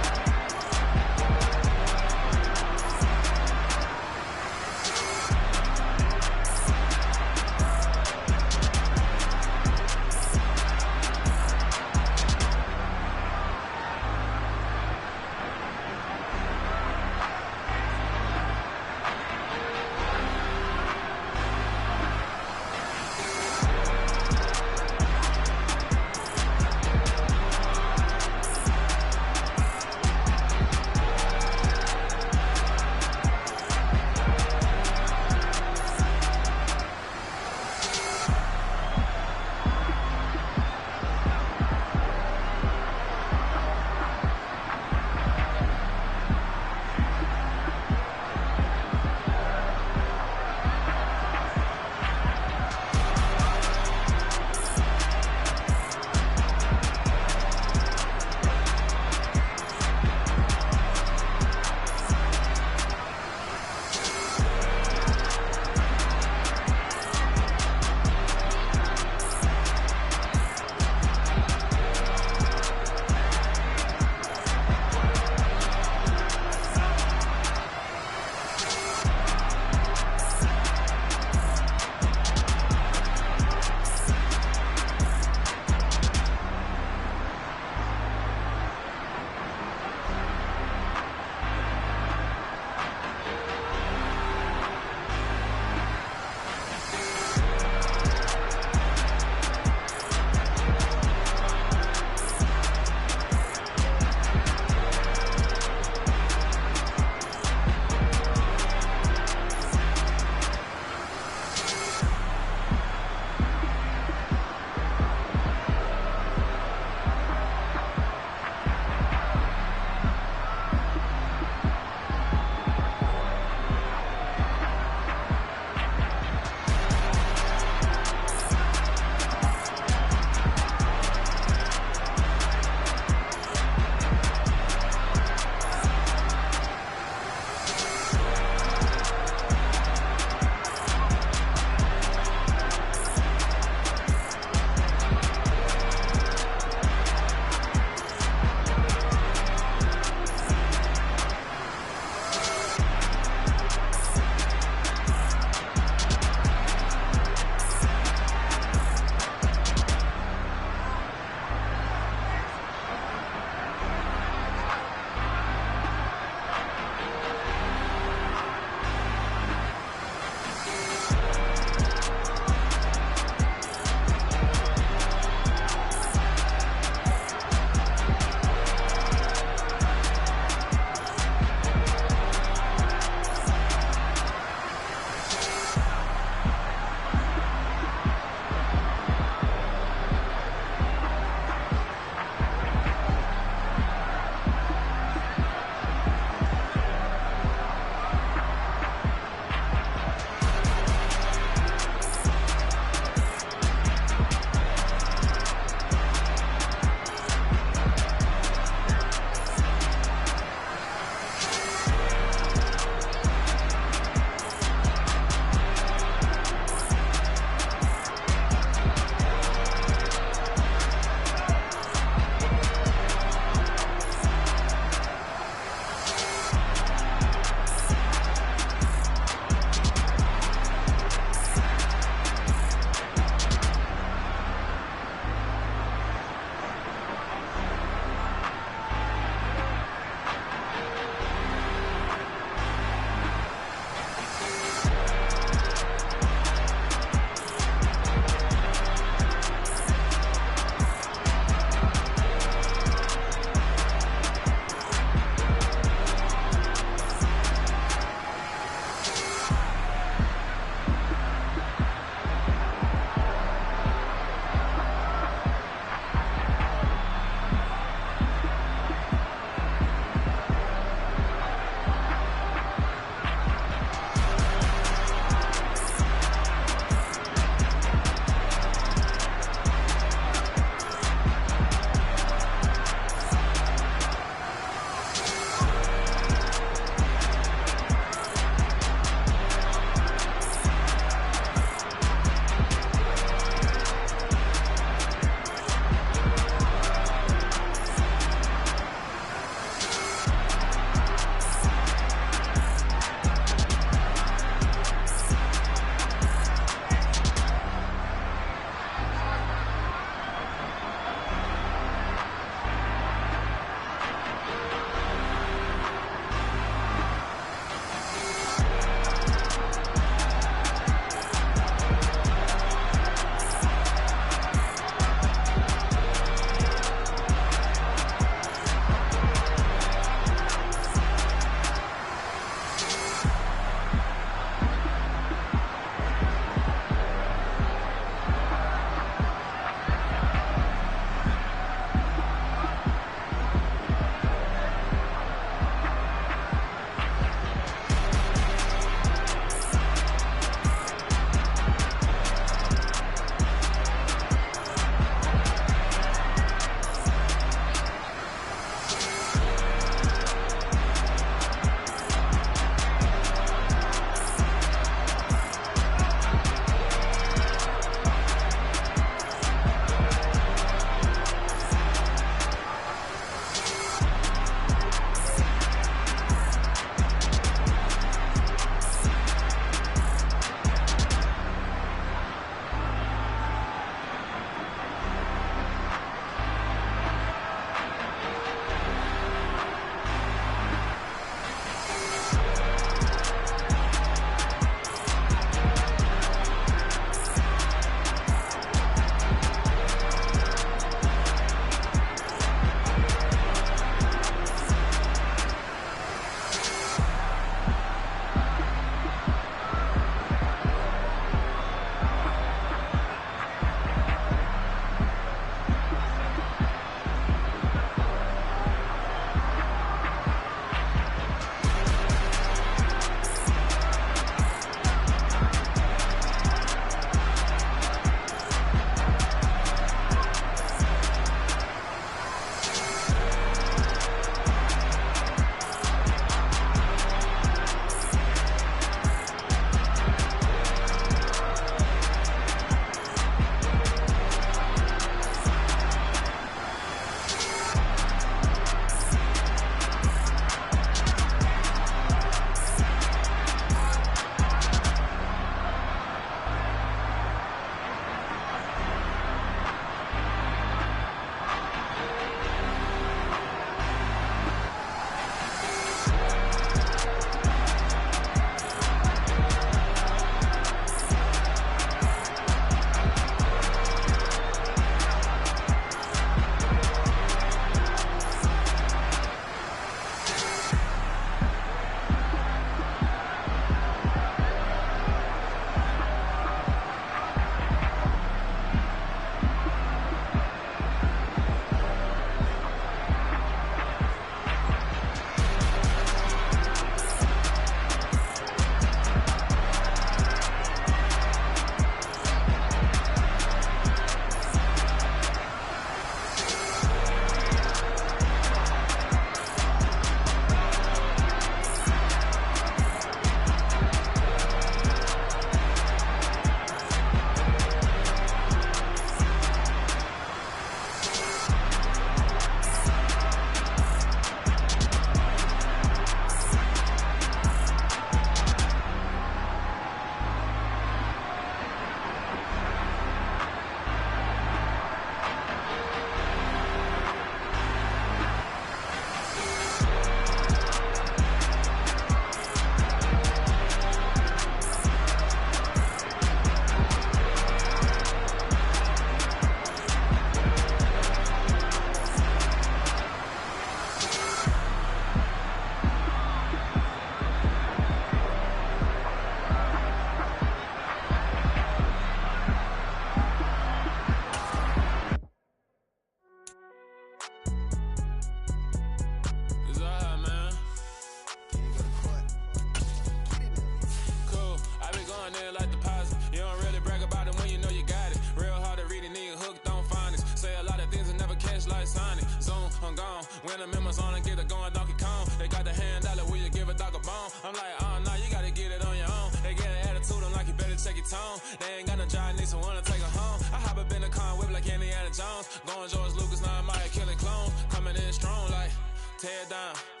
like going Donkey Kong. They got the hand dollar, will you give a dog a bone? I'm like, oh, no, you gotta get it on your own. They get an attitude, I'm like, you better check your tone. They ain't got no job, need someone to take her home. I hop up in the car and whip like Indiana Jones. Going George Lucas, now I'm out here killing clones. Coming in strong like, tear down.